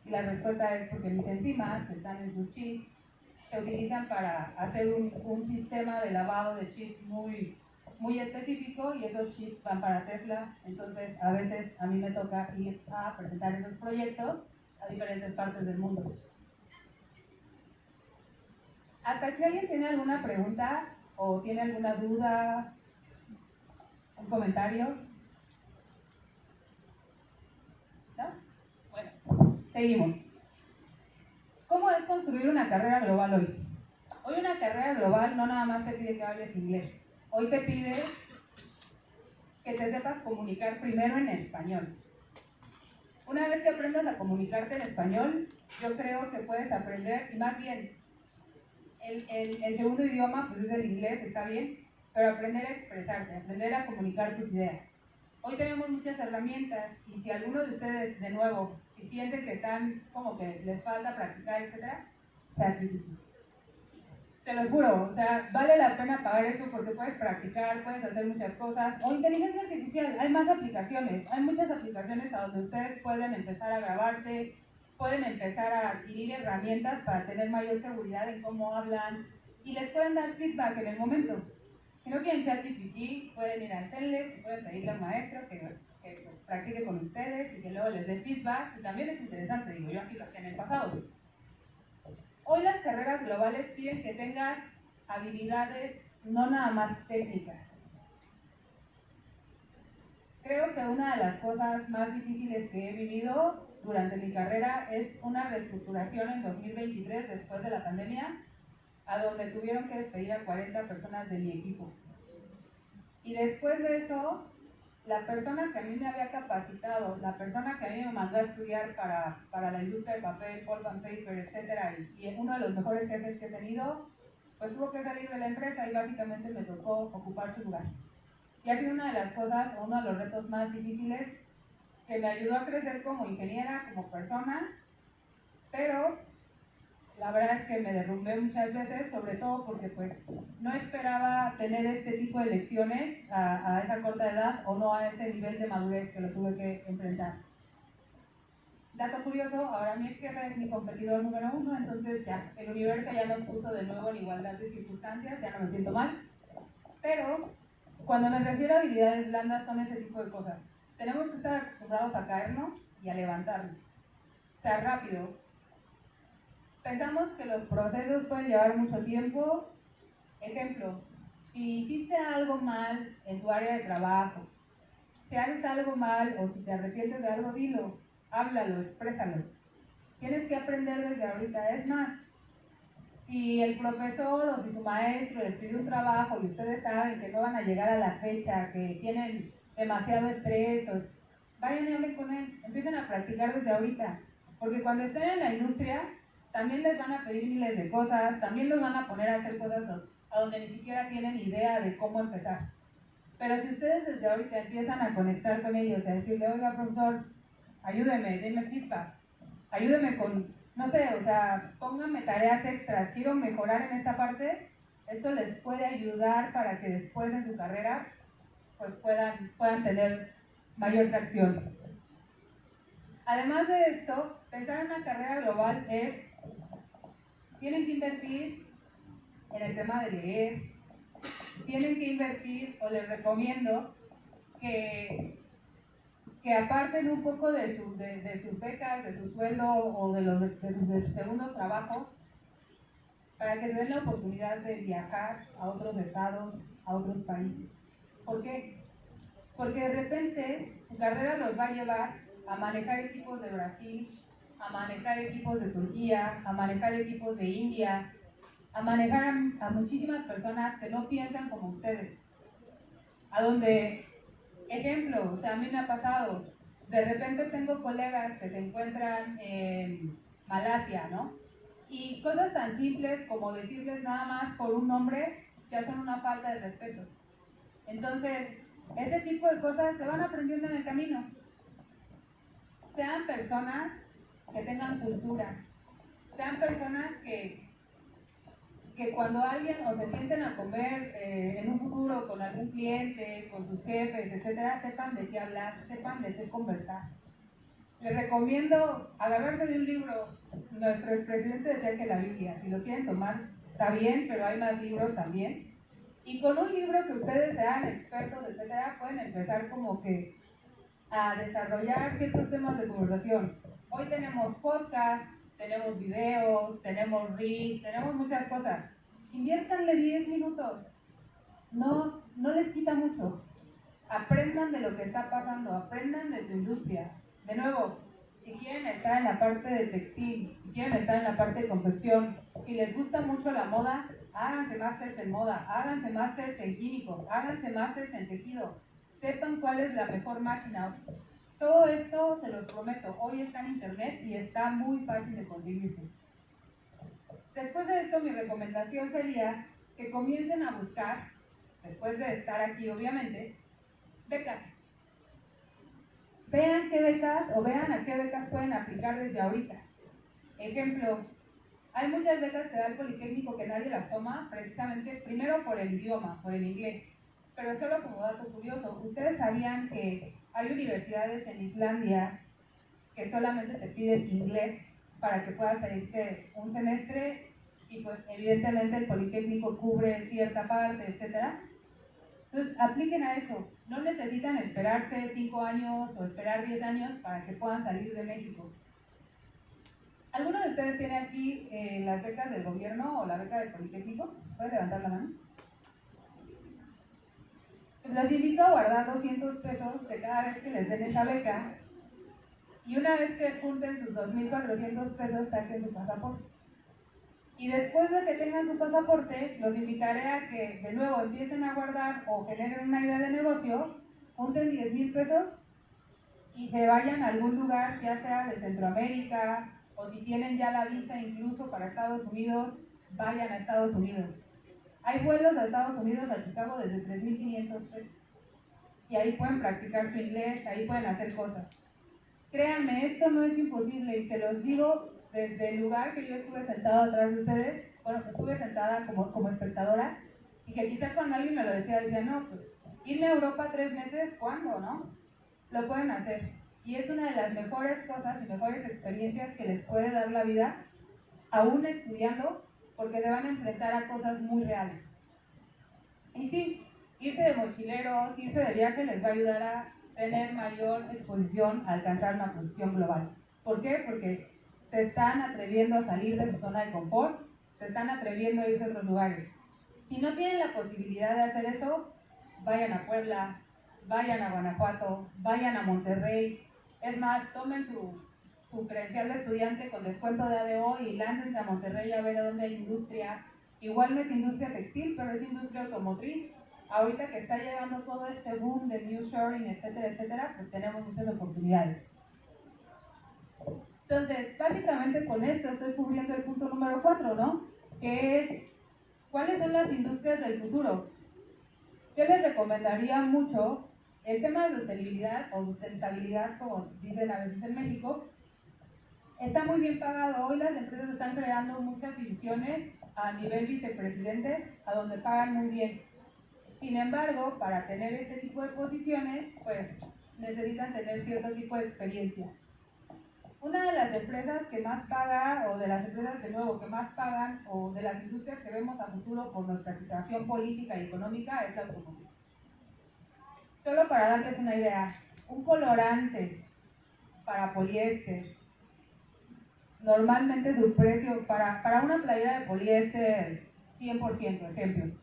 Y la respuesta es porque mis enzimas están en sus chips, se utilizan para hacer un sistema de lavado de chips muy específico y esos chips van para Tesla. Entonces a veces a mí me toca ir a presentar esos proyectos a diferentes partes del mundo. ¿Hasta aquí alguien tiene alguna pregunta o tiene alguna duda, un comentario? ¿No? Bueno, seguimos. ¿Cómo es construir una carrera global hoy? Hoy una carrera global no nada más te pide que hables inglés. Hoy te pide que te sepas comunicar primero en español. Una vez que aprendas a comunicarte en español, yo creo que puedes aprender, y más bien, el segundo idioma pues es el inglés, está bien, pero aprender a expresarte, aprender a comunicar tus ideas. Hoy tenemos muchas herramientas y si alguno de ustedes, de nuevo, si sienten que están como que les falta practicar, etc., ChatGPT. Se los juro, o sea, vale la pena pagar eso porque puedes practicar, puedes hacer muchas cosas. O inteligencia artificial, hay más aplicaciones, hay muchas aplicaciones a donde ustedes pueden empezar a grabarse, pueden empezar a adquirir herramientas para tener mayor seguridad en cómo hablan y les pueden dar feedback en el momento. Si no quieren ChatGPT, pueden ir a Zendesk, pueden pedirle al maestro que practique con ustedes y que luego les dé feedback. Y también es interesante, digo, yo así lo hacía en el pasado. Hoy las carreras globales piden que tengas habilidades no nada más técnicas. Creo que una de las cosas más difíciles que he vivido durante mi carrera es una reestructuración en 2023 después de la pandemia, a donde tuvieron que despedir a 40 personas de mi equipo. Y después de eso, la persona que a mí me había capacitado, la persona que a mí me mandó a estudiar para la industria de papel, pulp and paper, etc., y uno de los mejores jefes que he tenido, pues tuvo que salir de la empresa y básicamente me tocó ocupar su lugar. Y ha sido una de las cosas, o uno de los retos más difíciles que me ayudó a crecer como ingeniera, como persona, pero la verdad es que me derrumbé muchas veces, sobre todo porque pues no esperaba tener este tipo de lecciones a esa corta edad o no a ese nivel de madurez que lo tuve que enfrentar. Dato curioso, ahora mi ex jefe es mi competidor número 1, entonces ya, el universo ya nos puso de nuevo en igualdad de circunstancias, ya no me siento mal. Pero cuando me refiero a habilidades blandas son ese tipo de cosas. Tenemos que estar acostumbrados a caernos y a levantarnos. O sea, rápido. Pensamos que los procesos pueden llevar mucho tiempo. Ejemplo, si hiciste algo mal en tu área de trabajo, si haces algo mal o si te arrepientes de algo, dilo, háblalo, exprésalo. Tienes que aprender desde ahorita. Es más, si el profesor o si su maestro les pide un trabajo y ustedes saben que no van a llegar a la fecha, que tienen demasiado estrés, vayan y hablen con él, empiecen a practicar desde ahorita. Porque cuando estén en la industria, también les van a pedir miles de cosas, también los van a poner a hacer cosas a donde ni siquiera tienen idea de cómo empezar. Pero si ustedes desde ahorita empiezan a conectar con ellos, a decirle, oiga profesor, ayúdeme, denme feedback, ayúdeme con, no sé, o sea, pónganme tareas extras, quiero mejorar en esta parte, esto les puede ayudar para que después de su carrera pues puedan tener mayor tracción. Además de esto, pensar en una carrera global tienen que invertir en el tema de leer, tienen que invertir, o les recomiendo que aparten un poco de sus becas, de su sueldo o de sus segundos trabajos para que se den la oportunidad de viajar a otros estados, a otros países. ¿Por qué? Porque de repente su carrera los va a llevar a manejar equipos de Brasil, a manejar equipos de Turquía, a manejar equipos de India, a manejar a muchísimas personas que no piensan como ustedes. A donde, ejemplo, o sea, a mí me ha pasado, de repente tengo colegas que se encuentran en Malasia, ¿no? Y cosas tan simples como decirles nada más por un nombre ya son una falta de respeto. Entonces, ese tipo de cosas se van aprendiendo en el camino. Sean personas que tengan cultura, sean personas que cuando alguien o se sienten a comer en un futuro con algún cliente, con sus jefes, etcétera, sepan de qué hablar, sepan de qué conversar. Les recomiendo agarrarse de un libro. Nuestro expresidente decía que la Biblia, si lo quieren tomar, está bien, pero hay más libros también. Y con un libro que ustedes sean expertos, etcétera, pueden empezar como que a desarrollar ciertos temas de conversación. Hoy tenemos podcast, tenemos videos, tenemos reels, tenemos muchas cosas. Inviértanle 10 minutos. No les quita mucho. Aprendan de lo que está pasando, aprendan de su industria. De nuevo, si quieren estar en la parte de textil, si quieren estar en la parte de confección, si les gusta mucho la moda, háganse másters en moda, háganse másters en químicos, háganse másters en tejido, sepan cuál es la mejor máquina. Todo esto, se los prometo, hoy está en internet y está muy fácil de conseguirse. Después de esto, mi recomendación sería que comiencen a buscar, después de estar aquí obviamente, becas. Vean qué becas o vean a qué becas pueden aplicar desde ahorita. Ejemplo, hay muchas becas que da el Politécnico que nadie las toma precisamente primero por el idioma, por el inglés. Pero solo como dato curioso, ¿ustedes sabían que hay universidades en Islandia que solamente te piden inglés para que puedas salirte un semestre y pues evidentemente el Politécnico cubre cierta parte, etcétera? Entonces, apliquen a eso. No necesitan esperarse 5 años o esperar 10 años para que puedan salir de México. ¿Alguno de ustedes tiene aquí las becas del gobierno o la beca del Politécnico? ¿Puede levantar la mano? Los invito a guardar 200 pesos de cada vez que les den esa beca y una vez que junten sus 2,400 pesos saquen su pasaporte. Y después de que tengan su pasaporte, los invitaré a que de nuevo empiecen a guardar o generen una idea de negocio, junten 10,000 pesos y se vayan a algún lugar, ya sea de Centroamérica o si tienen ya la visa incluso para Estados Unidos, vayan a Estados Unidos. Hay vuelos a Estados Unidos, a Chicago, desde 3,500 pesos. Y ahí pueden practicar su inglés, ahí pueden hacer cosas. Créanme, esto no es imposible y se los digo desde el lugar que yo estuve sentado atrás de ustedes, bueno, que estuve sentada como espectadora, y que quizás cuando alguien me lo decía, no, pues, irme a Europa 3 meses, ¿cuándo, no? Lo pueden hacer. Y es una de las mejores cosas y mejores experiencias que les puede dar la vida, aún estudiando, porque se van a enfrentar a cosas muy reales. Y sí, irse de mochileros, irse de viaje les va a ayudar a tener mayor exposición a alcanzar una posición global. ¿Por qué? Porque se están atreviendo a salir de su zona de confort, se están atreviendo a irse a otros lugares. Si no tienen la posibilidad de hacer eso, vayan a Puebla, vayan a Guanajuato, vayan a Monterrey. Es más, tomen su credencial de estudiante con descuento de ADO y láncense a Monterrey a ver a dónde hay industria. Igual no es industria textil, pero es industria automotriz. Ahorita que está llegando todo este boom de nearshoring, etcétera, etcétera, pues tenemos muchas oportunidades. Entonces, básicamente con esto estoy cubriendo el punto número 4, ¿no? Que es, ¿cuáles son las industrias del futuro? Yo les recomendaría mucho el tema de sostenibilidad o sustentabilidad, como dicen a veces en México. Está muy bien pagado. Hoy las empresas están creando muchas divisiones a nivel vicepresidente, a donde pagan muy bien. Sin embargo, para tener este tipo de posiciones, pues necesitan tener cierto tipo de experiencia. Una de las empresas que más paga, o de las empresas de nuevo que más pagan, o de las industrias que vemos a futuro por nuestra situación política y económica, es la automotriz. Solo para darles una idea, un colorante para poliéster, normalmente su precio, para una playera de poliéster 100%, ejemplo,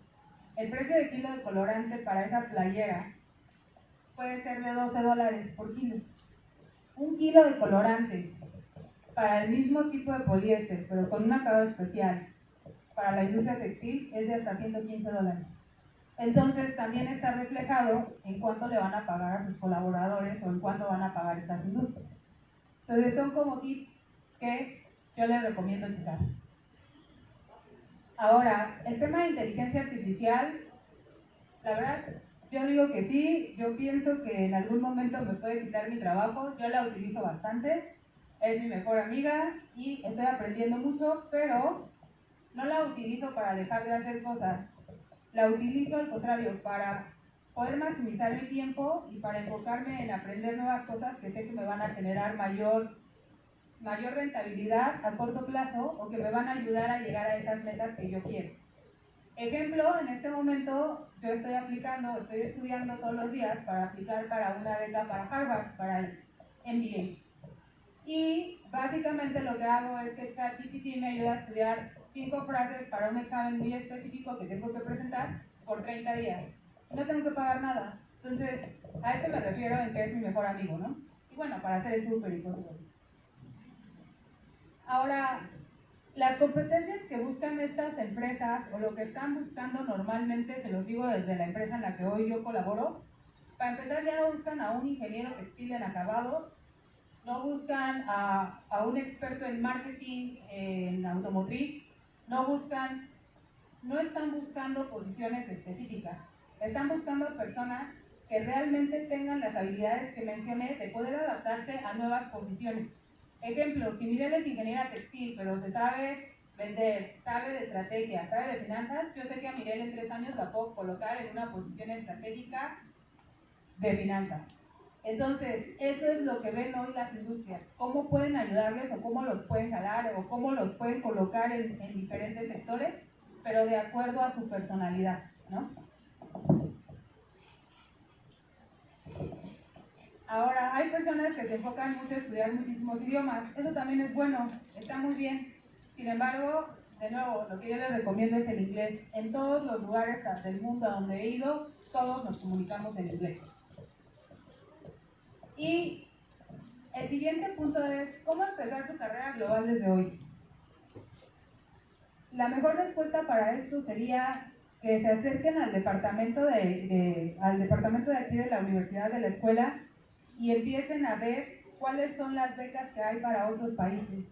el precio de kilo de colorante para esa playera puede ser de $12 por kilo. Un kilo de colorante para el mismo tipo de poliéster, pero con un acabado especial, para la industria textil es de hasta $115. Entonces también está reflejado en cuánto le van a pagar a sus colaboradores o en cuánto van a pagar estas industrias. Entonces son como tips que yo les recomiendo checar. Ahora, el tema de inteligencia artificial, la verdad, yo digo que sí, yo pienso que en algún momento me puede quitar mi trabajo, yo la utilizo bastante, es mi mejor amiga y estoy aprendiendo mucho, pero no la utilizo para dejar de hacer cosas, la utilizo al contrario para poder maximizar mi tiempo y para enfocarme en aprender nuevas cosas que sé que me van a generar mayor rentabilidad a corto plazo o que me van a ayudar a llegar a esas metas que yo quiero. Ejemplo, en este momento yo estoy estudiando todos los días para aplicar para una beca para Harvard, para el MBA. Y básicamente lo que hago es que ChatGPT me ayuda a estudiar 5 frases para un examen muy específico que tengo que presentar por 30 días. No tengo que pagar nada. Entonces, a esto me refiero en que es mi mejor amigo, ¿no? Y bueno, para hacer el súper y cosas así. Ahora, las competencias que buscan estas empresas o lo que están buscando normalmente, se los digo desde la empresa en la que hoy yo colaboro, para empezar ya no buscan a un ingeniero textil en acabado, no buscan a un experto en marketing en automotriz, no están buscando posiciones específicas, están buscando personas que realmente tengan las habilidades que mencioné de poder adaptarse a nuevas posiciones. Ejemplo, si Mirel es ingeniera textil, pero se sabe vender, sabe de estrategia, sabe de finanzas, yo sé que a Mirel en 3 años la puedo colocar en una posición estratégica de finanzas. Entonces, eso es lo que ven hoy las industrias, cómo pueden ayudarles o cómo los pueden jalar o cómo los pueden colocar en diferentes sectores, pero de acuerdo a su personalidad, ¿no? Ahora, hay personas que se enfocan mucho en estudiar muchísimos idiomas. Eso también es bueno, está muy bien. Sin embargo, de nuevo, lo que yo les recomiendo es el inglés. En todos los lugares del mundo a donde he ido, todos nos comunicamos en inglés. Y el siguiente punto es, ¿cómo empezar su carrera global desde hoy? La mejor respuesta para esto sería que se acerquen al departamento de aquí de la universidad, de la escuela, y empiecen a ver cuáles son las becas que hay para otros países.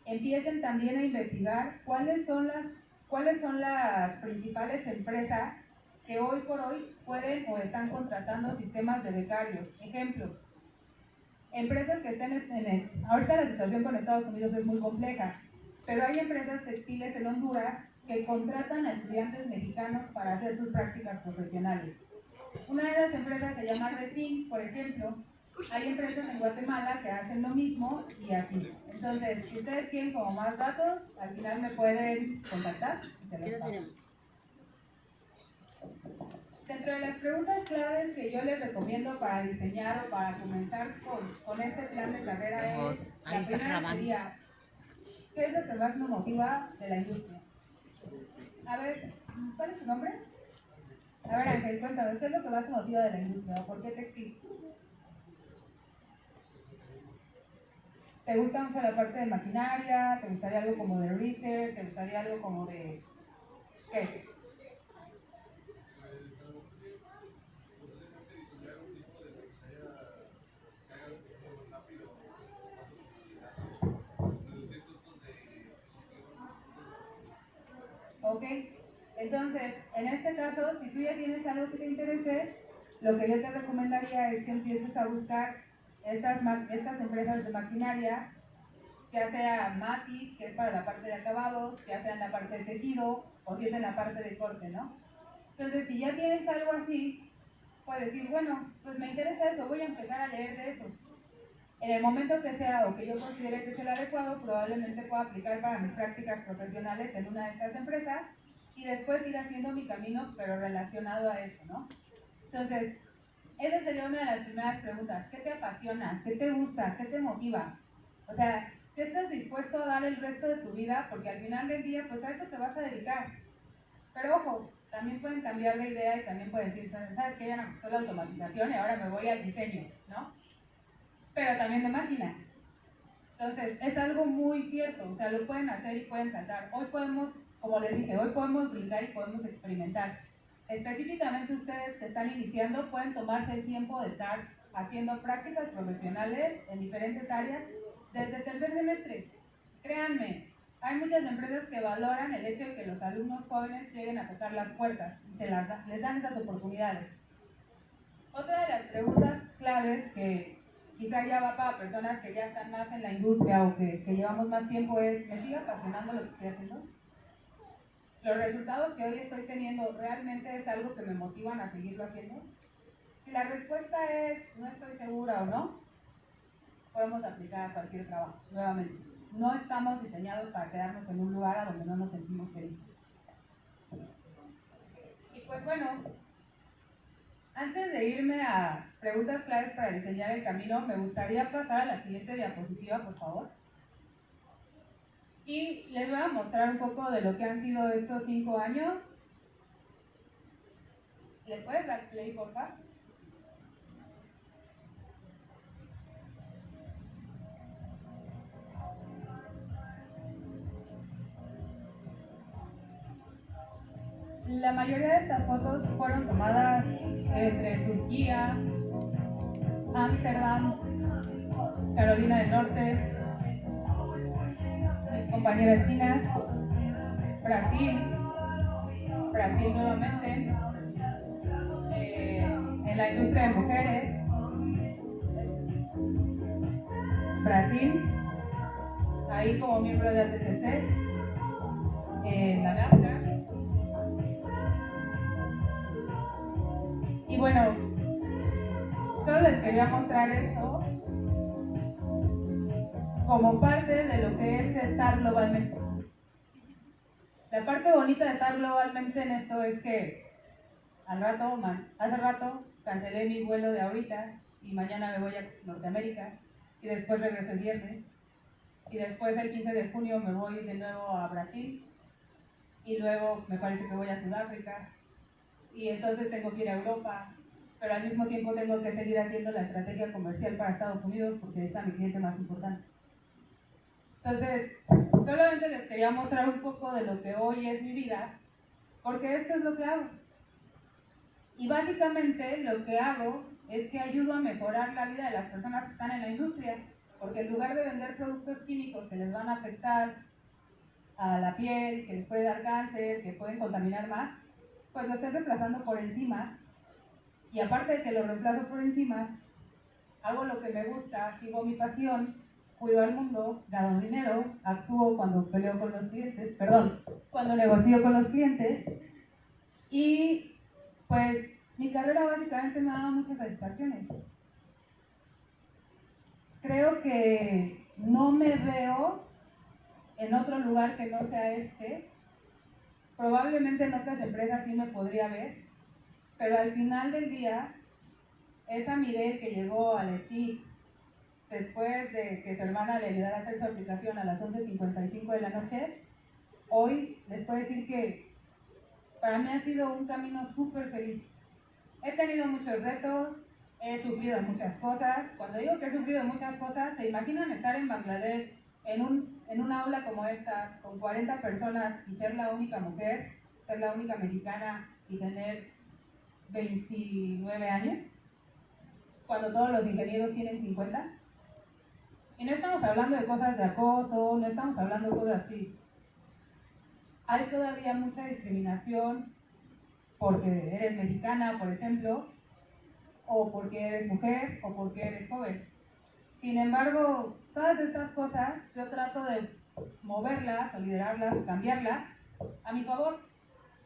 Empiecen también a investigar cuáles son las principales empresas que hoy por hoy pueden o están contratando sistemas de becarios. Ejemplo, empresas que estén ahorita la situación con Estados Unidos es muy compleja, pero hay empresas textiles en Honduras que contratan a estudiantes mexicanos para hacer sus prácticas profesionales. Una de las empresas se llama Retin, por ejemplo. Hay empresas en Guatemala que hacen lo mismo y así. Entonces, si ustedes quieren como más datos, al final me pueden contactar y se los paso. Dentro de las preguntas claves que yo les recomiendo para diseñar o para comenzar con este plan de carrera es, la primera sería, ¿qué es lo que más me motiva de la industria? A ver, ¿cuál es su nombre? A ver, Ángel, cuéntame, ¿qué es lo que más te motiva de la industria o por qué textil? ¿Te gusta mucho la parte de maquinaria? ¿Te gustaría algo como de research? ¿Te gustaría algo como de qué? Ok, entonces, en este caso, si tú ya tienes algo que te interese, lo que yo te recomendaría es que empieces a buscar estas empresas de maquinaria, ya sea Matis, que es para la parte de acabados, ya sea en la parte de tejido, o si es en la parte de corte, ¿no? Entonces, si ya tienes algo así, puedes decir, bueno, pues me interesa eso, voy a empezar a leer de eso. En el momento que sea o que yo considere que es el adecuado, probablemente pueda aplicar para mis prácticas profesionales en una de estas empresas y después ir haciendo mi camino, pero relacionado a eso, ¿no? Entonces, esa sería una de las primeras preguntas. ¿Qué te apasiona? ¿Qué te gusta? ¿Qué te motiva? O sea, ¿qué estás dispuesto a dar el resto de tu vida? Porque al final del día, pues a eso te vas a dedicar. Pero ojo, también pueden cambiar de idea y también pueden decir, ¿sabes qué? Ya me gustó la automatización y ahora me voy al diseño, ¿no? Pero también de máquinas. Entonces, es algo muy cierto, o sea, lo pueden hacer y pueden saltar. Hoy podemos, como les dije, hoy podemos brincar y podemos experimentar. Específicamente ustedes que están iniciando pueden tomarse el tiempo de estar haciendo prácticas profesionales en diferentes áreas desde tercer semestre. Créanme, hay muchas empresas que valoran el hecho de que los alumnos jóvenes lleguen a tocar las puertas y les dan esas oportunidades. Otra de las preguntas claves que quizá ya va para personas que ya están más en la industria o que llevamos más tiempo es, ¿me sigue apasionando lo que estoy haciendo? ¿Los resultados que hoy estoy teniendo realmente es algo que me motivan a seguirlo haciendo? Si la respuesta es no estoy segura o no, podemos aplicar a cualquier trabajo. Nuevamente, no estamos diseñados para quedarnos en un lugar a donde no nos sentimos felices. Y pues bueno, antes de irme a preguntas claves para diseñar el camino, me gustaría pasar a la siguiente diapositiva, por favor. Y les voy a mostrar un poco de lo que han sido estos 5 años. ¿Le puedes dar play, por favor? La mayoría de estas fotos fueron tomadas entre Turquía, Ámsterdam, Carolina del Norte, mis compañeras chinas, Brasil nuevamente, en la industria de mujeres, Brasil, ahí como miembro de ATCC, en la NASCAR. Y bueno, solo les quería mostrar eso como parte de lo que es estar globalmente. La parte bonita de estar globalmente en esto es que hace rato cancelé mi vuelo de ahorita y mañana me voy a Norteamérica y después regreso el viernes y después el 15 de junio me voy de nuevo a Brasil y luego me parece que voy a Sudáfrica y entonces tengo que ir a Europa, pero al mismo tiempo tengo que seguir haciendo la estrategia comercial para Estados Unidos porque es mi cliente más importante. Entonces, solamente les quería mostrar un poco de lo que hoy es mi vida, porque esto es lo que hago. Y básicamente lo que hago es que ayudo a mejorar la vida de las personas que están en la industria, porque en lugar de vender productos químicos que les van a afectar a la piel, que les puede dar cáncer, que pueden contaminar más, pues lo estoy reemplazando por enzimas, y aparte de que lo reemplazo por enzimas, hago lo que me gusta, sigo mi pasión, cuido al mundo, gano dinero, actúo cuando peleo con los clientes, perdón, cuando negocio con los clientes y pues mi carrera básicamente me ha dado muchas satisfacciones. Creo que no me veo en otro lugar que no sea este. Probablemente en otras empresas sí me podría ver, pero al final del día, esa Mireille que llegó a la ESIC después de que su hermana le ayudara a hacer su aplicación a las 11:55 de la noche, hoy les puedo decir que para mí ha sido un camino súper feliz. He tenido muchos retos, he sufrido muchas cosas. Cuando digo que he sufrido muchas cosas, ¿se imaginan estar en Bangladesh en un aula como esta, con 40 personas y ser la única mujer, ser la única mexicana y tener 29 años? Cuando todos los ingenieros tienen 50. Y no estamos hablando de cosas de acoso, no estamos hablando de cosas así. Hay todavía mucha discriminación porque eres mexicana, por ejemplo, o porque eres mujer, o porque eres joven. Sin embargo, todas estas cosas yo trato de moverlas, o liderarlas, o cambiarlas a mi favor.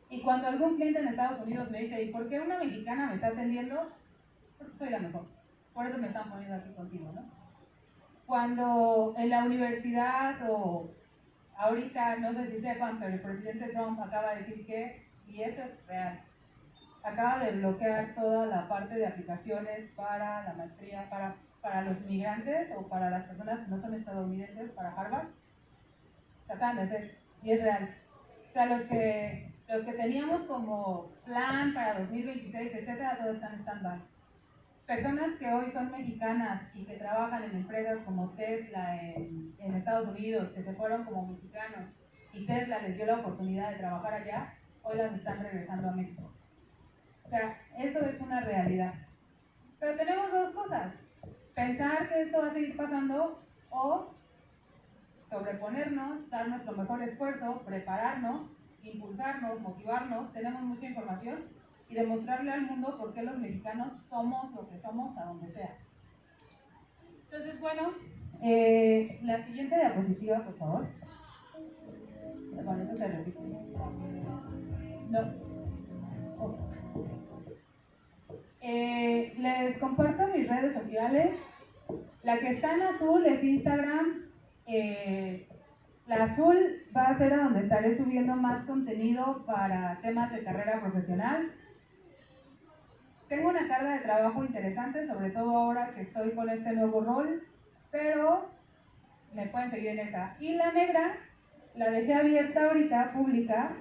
Y cuando algún cliente en Estados Unidos me dice, ¿y por qué una mexicana me está atendiendo? Porque soy la mejor. Por eso me están poniendo aquí contigo, ¿no? Cuando en la universidad o ahorita, no sé si sepan, pero el presidente Trump acaba de decir que, y eso es real, acaba de bloquear toda la parte de aplicaciones para la maestría, para los migrantes o para las personas que no son estadounidenses, para Harvard. Se acaban de hacer, y es real. O sea, los que teníamos como plan para 2026, etcétera, todos están en stand-by. Personas que hoy son mexicanas y que trabajan en empresas como Tesla en Estados Unidos, que se fueron como mexicanos y Tesla les dio la oportunidad de trabajar allá, hoy las están regresando a México. O sea, eso es una realidad. Pero tenemos dos cosas: pensar que esto va a seguir pasando o sobreponernos, dar nuestro mejor esfuerzo, prepararnos, impulsarnos, motivarnos. Tenemos mucha información y demostrarle al mundo por qué los mexicanos somos lo que somos a donde sea. Entonces, bueno, la siguiente diapositiva, por favor. Bueno, eso se repite. No. Oh. Les comparto mis redes sociales. La que está en azul es Instagram. La azul va a ser a donde estaré subiendo más contenido para temas de carrera profesional. Tengo una carga de trabajo interesante, sobre todo ahora que estoy con este nuevo rol, pero me pueden seguir en esa. Y la negra la dejé abierta ahorita, pública,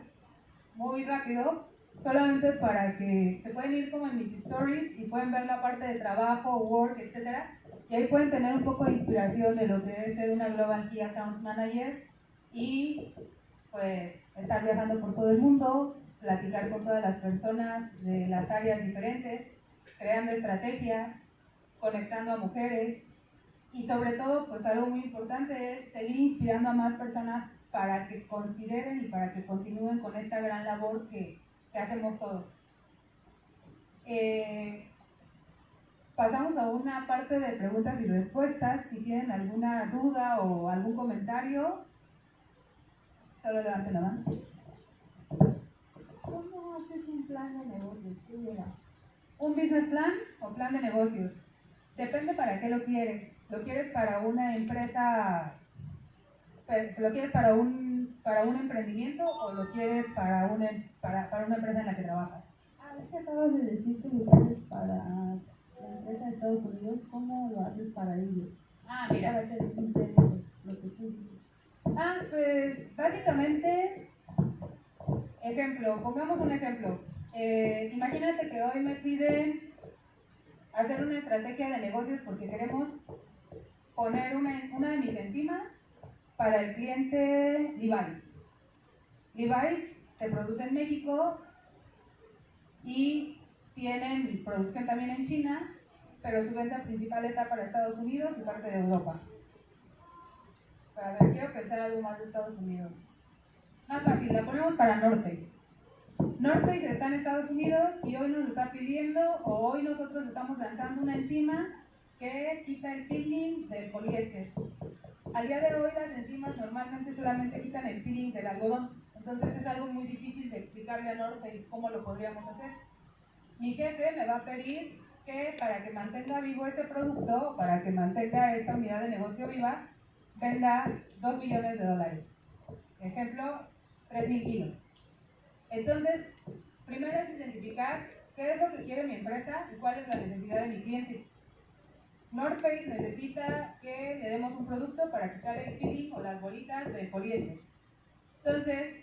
muy rápido, solamente para que se pueden ir como en mis stories y pueden ver la parte de trabajo, work, etc. Y ahí pueden tener un poco de inspiración de lo que es ser una Global Key Account Manager y pues estar viajando por todo el mundo, platicar con todas las personas de las áreas diferentes, creando estrategias, conectando a mujeres y sobre todo, pues algo muy importante es seguir inspirando a más personas para que consideren y para que continúen con esta gran labor que hacemos todos. Pasamos a una parte de preguntas y respuestas. Si tienen alguna duda o algún comentario, solo levanten la mano. ¿Cómo haces un plan de negocios? ¿Qué llega? ¿Un business plan o plan de negocios? Depende para qué lo quieres. ¿Lo quieres para una empresa, lo quieres para un emprendimiento o lo quieres para una empresa en la que trabajas? Es que acabas de decir que lo quieres para la empresa de Estados Unidos. ¿Cómo lo haces para ellos? Mira. Para que les interese lo que tú dices. Pues básicamente, pongamos un ejemplo. Imagínate que hoy me piden hacer una estrategia de negocios porque queremos poner una de mis enzimas para el cliente Levi's. Levi's se produce en México y tienen producción también en China, pero su venta principal está para Estados Unidos y parte de Europa. A ver, quiero pensar algo más de Estados Unidos. Más fácil, la ponemos para North Face. North Face está en Estados Unidos y hoy nos está pidiendo, o hoy nosotros estamos lanzando una enzima que quita el peeling del poliéster. Al día de hoy las enzimas normalmente solamente quitan el peeling del algodón, entonces es algo muy difícil de explicarle a North Face cómo lo podríamos hacer. Mi jefe me va a pedir que para que mantenga vivo ese producto, para que mantenga esa unidad de negocio viva, venda $2 millones. Ejemplo, 3,000 kilos. Entonces, primero es identificar qué es lo que quiere mi empresa y cuál es la necesidad de mi cliente. North Face necesita que le demos un producto para quitar el peeling o las bolitas del poliéster. Entonces,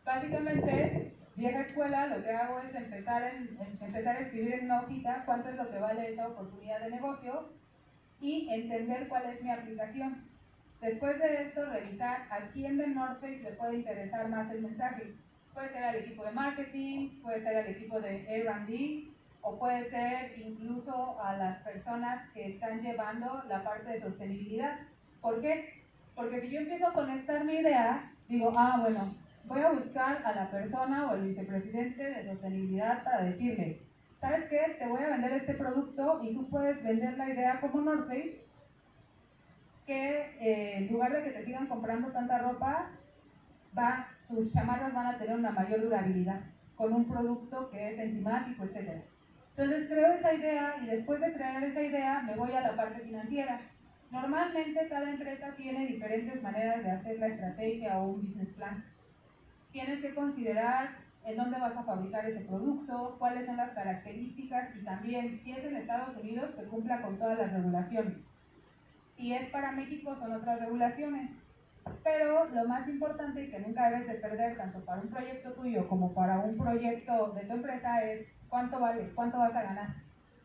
básicamente, vieja escuela, lo que hago es empezar a escribir en una hojita cuánto es lo que vale esa oportunidad de negocio y entender cuál es mi aplicación. Después de esto, revisar a quién de North Face le puede interesar más el mensaje. Puede ser al equipo de marketing, puede ser al equipo de R&D, o puede ser incluso a las personas que están llevando la parte de sostenibilidad. ¿Por qué? Porque si yo empiezo a conectar mi idea, digo, bueno, voy a buscar a la persona o el vicepresidente de sostenibilidad para decirle, ¿sabes qué? Te voy a vender este producto y tú puedes vender la idea como North Face, que en lugar de que te sigan comprando tanta ropa, tus chamarras van a tener una mayor durabilidad con un producto que es enzimático, etc. Entonces creo esa idea y después de crear esa idea me voy a la parte financiera. Normalmente cada empresa tiene diferentes maneras de hacer la estrategia o un business plan. Tienes que considerar en dónde vas a fabricar ese producto, cuáles son las características y también si es en Estados Unidos que cumpla con todas las regulaciones. Si es para México son otras regulaciones. Pero lo más importante y que nunca debes de perder tanto para un proyecto tuyo como para un proyecto de tu empresa es cuánto vale, cuánto vas a ganar.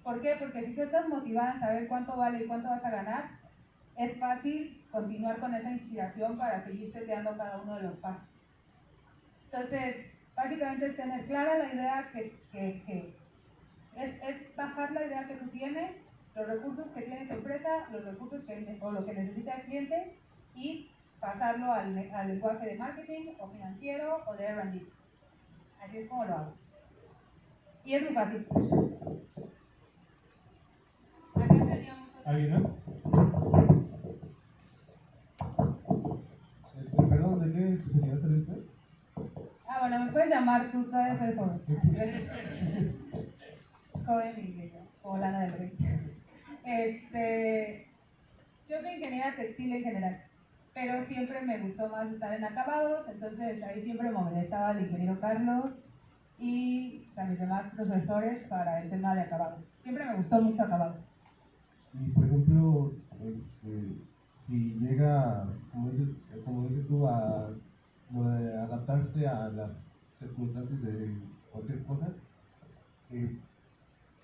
¿Por qué? Porque si tú estás motivada en saber cuánto vale y cuánto vas a ganar, es fácil continuar con esa inspiración para seguir seteando cada uno de los pasos. Entonces, básicamente es tener clara la idea es bajar la idea que tú tienes, los recursos que tiene tu empresa, los recursos o lo que necesita el cliente y pasarlo al lenguaje de marketing o financiero o de R&D. Así es como lo hago. Y es muy fácil. Acá teníamos otra. ¿Alguien más? Perdón, ¿de qué especialidad sale usted? Bueno, me puedes llamar tú, todavía soy joven. Joven y o Lana del Rey. Yo soy ingeniera textil en general, pero siempre me gustó más estar en acabados, entonces ahí siempre me molestaba el ingeniero Carlos y a mis demás profesores para el tema de acabados. Siempre me gustó mucho acabados. Y por ejemplo, si llega, como dices tú, a adaptarse a las circunstancias de cualquier cosa,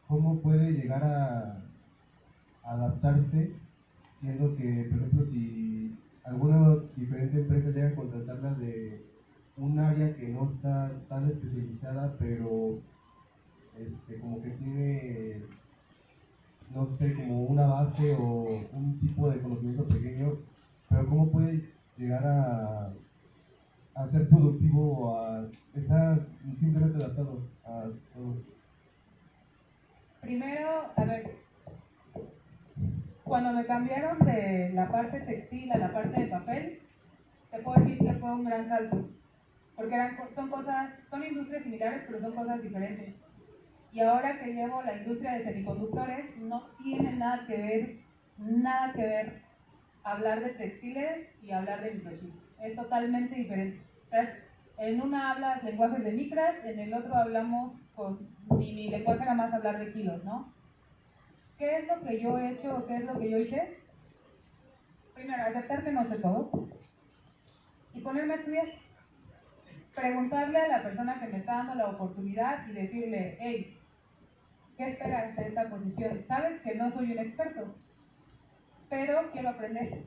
¿cómo puede llegar a adaptarse, siendo que, por ejemplo, si alguna diferente empresa llega a contratarla de un área que no está tan especializada, pero como que tiene, no sé, como una base o un tipo de conocimiento pequeño, pero cómo puede llegar a ser productivo o a estar simplemente adaptado a todo? Primero, a ver, cuando me cambiaron de la parte textil a la parte de papel, te puedo decir que fue un gran salto, porque son industrias similares, pero son cosas diferentes. Y ahora que llevo la industria de semiconductores, no tiene nada que ver hablar de textiles y hablar de microchips. Es totalmente diferente. Entonces, en una hablas lenguajes de micras, en el otro hablamos mi lenguaje era más hablar de kilos, ¿no? ¿Qué es lo que yo he hecho o qué es lo que yo hice? Primero, aceptar que no sé todo y ponerme a estudiar. Preguntarle a la persona que me está dando la oportunidad y decirle, hey, ¿qué esperas de esta posición? Sabes que no soy un experto, pero quiero aprender.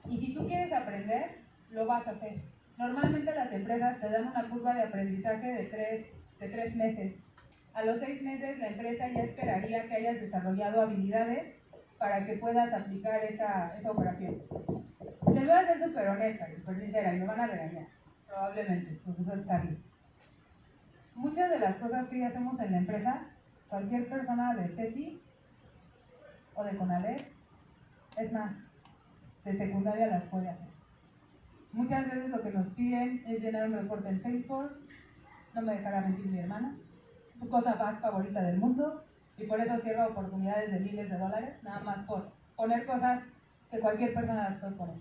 Y si tú quieres aprender, lo vas a hacer. Normalmente las empresas te dan una curva de aprendizaje de 3 meses. A los 6 meses la empresa ya esperaría que hayas desarrollado habilidades para que puedas aplicar esa operación. Les voy a ser súper honesta, súper sincera, y me van a regañar, probablemente, profesor Charlie. Muchas de las cosas que hacemos en la empresa, cualquier persona de CETI o de CONALEP Es más, de secundaria las puede hacer. Muchas veces lo que nos piden es llenar un reporte en Salesforce, no me dejará mentir mi hermana, su cosa más favorita del mundo, y por eso cierra oportunidades de miles de dólares, nada más por poner cosas que cualquier persona las puede poner.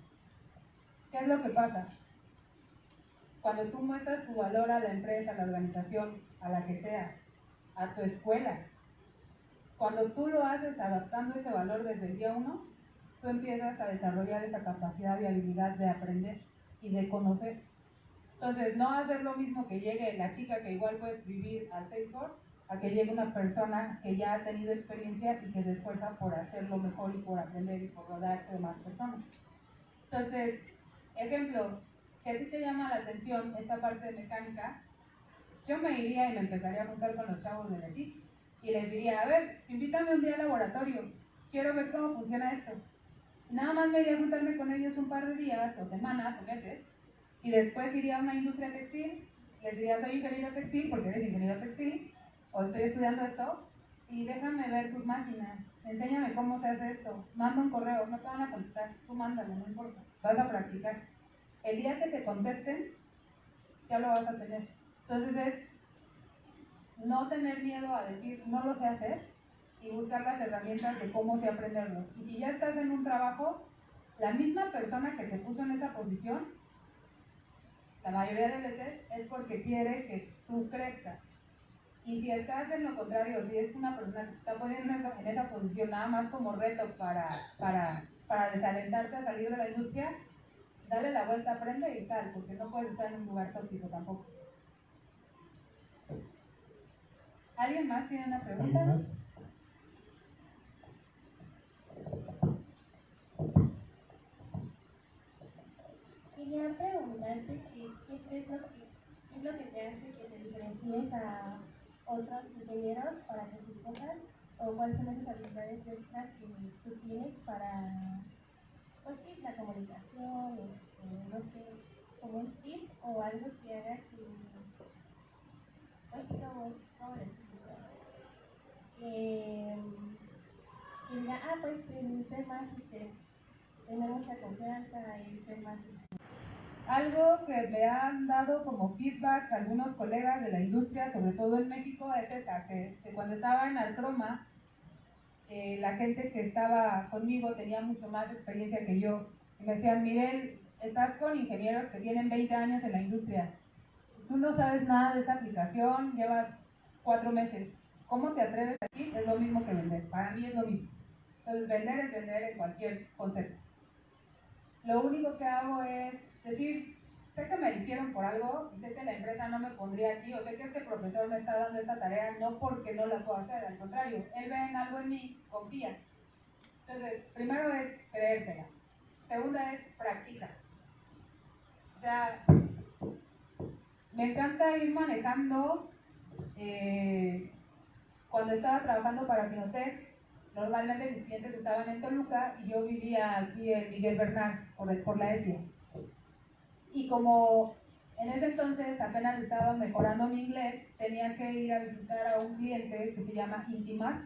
¿Qué es lo que pasa? Cuando tú muestras tu valor a la empresa, a la organización, a la que sea, a tu escuela, cuando tú lo haces adaptando ese valor desde el día 1, tú empiezas a desarrollar esa capacidad y habilidad de aprender y de conocer. Entonces, no hacer lo mismo que llegue la chica que igual puede escribir al Salesforce, a que llegue una persona que ya ha tenido experiencia y que se esfuerza por hacerlo mejor y por aprender y por rodearse de más personas. Entonces, ejemplo, si a ti te llama la atención esta parte de mecánica, yo me iría y me empezaría a juntar con los chavos de Leti y les diría, a ver, invítame un día al laboratorio, quiero ver cómo funciona esto. Nada más me iría a juntarme con ellos un par de días, o semanas, o meses, y después iría a una industria textil, les diría, soy ingeniero textil, porque eres ingeniero textil, o estoy estudiando esto, y déjame ver tus máquinas, enséñame cómo se hace esto, manda un correo, no te van a contestar, tú mándalo, no importa, vas a practicar. El día que te contesten, ya lo vas a tener. Entonces es no tener miedo a decir, no lo sé hacer, y buscar las herramientas de cómo sé aprenderlo. Y si ya estás en un trabajo, la misma persona que te puso en esa posición, la mayoría de veces es porque quiere que tú crezcas. Y si estás en lo contrario, si es una persona que te está poniendo en esa posición nada más como reto para desalentarte a salir de la industria, dale la vuelta, aprende y sal, porque no puedes estar en un lugar tóxico tampoco. ¿Alguien más tiene una pregunta? ¿Alguien más? Quería preguntarte qué es lo que te hace que te diferencies a otros ingenieros para que se sepan, o cuáles son esas habilidades extras que tú tienes para, pues sí, la comunicación, no sé, como un tip o algo que haga que, pues, ¿cómo decirlo? Que diga, pues ser más, tener mucha confianza y ser más. Algo que me han dado como feedback algunos colegas de la industria, sobre todo en México, es esa, que cuando estaba en Alcroma, la gente que estaba conmigo tenía mucho más experiencia que yo. Y me decían, Miguel, estás con ingenieros que tienen 20 años en la industria. Tú no sabes nada de esa aplicación, llevas 4 meses. ¿Cómo te atreves aquí? Es lo mismo que vender. Para mí es lo mismo. Entonces, vender es vender en cualquier concepto. Lo único que hago es decir, sé que me eligieron por algo y sé que la empresa no me pondría aquí, o sé que este profesor me está dando esta tarea no porque no la puedo hacer, al contrario, él ve en algo en mí, confía. Entonces, primero es creértela. Segunda es practica. O sea, me encanta ir manejando. Cuando estaba trabajando para Pinotex, normalmente mis clientes estaban en Toluca y yo vivía aquí en Miguel Bernal, por la ESIA. Y como en ese entonces apenas estaba mejorando mi inglés, tenía que ir a visitar a un cliente que se llama Intimar,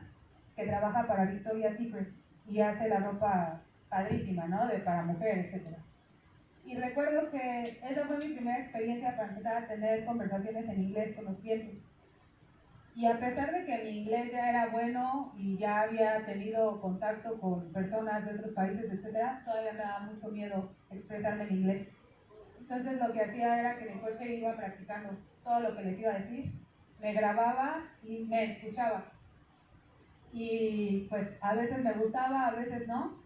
que trabaja para Victoria's Secret y hace la ropa padrísima, ¿no? Para mujeres, etc. Y recuerdo que esa fue mi primera experiencia para empezar a tener conversaciones en inglés con los clientes. Y a pesar de que mi inglés ya era bueno y ya había tenido contacto con personas de otros países, etc., todavía me daba mucho miedo expresarme en inglés. Entonces lo que hacía era que en el coche iba practicando todo lo que les iba a decir, me grababa y me escuchaba. Y pues a veces me gustaba, a veces no,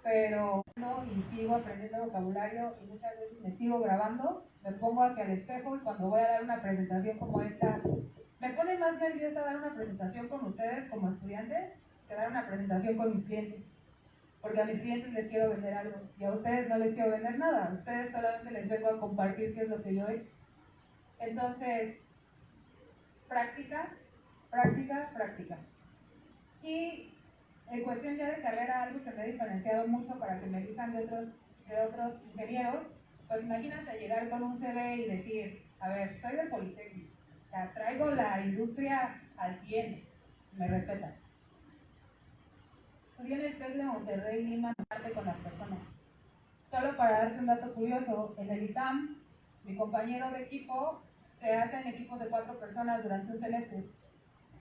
pero no, y sigo aprendiendo vocabulario y muchas veces me sigo grabando, me pongo hacia el espejo y cuando voy a dar una presentación como esta, me pone más nerviosa dar una presentación con ustedes como estudiantes que dar una presentación con mis clientes. Porque a mis clientes les quiero vender algo y a ustedes no les quiero vender nada. A ustedes solamente les vengo a compartir qué es lo que yo he hecho. Entonces, práctica, práctica, práctica. Y en cuestión ya de carrera, algo que me ha diferenciado mucho para que me elijan de otros ingenieros, pues imagínate llegar con un CV y decir, a ver, soy del Politécnico, o sea, traigo la industria al 100, me respetan. estudié en el TEC de Monterrey, Lima, parte con las personas. Solo para darte un dato curioso, en el ITAM, mi compañero de equipo se hace en equipos de 4 personas durante un semestre.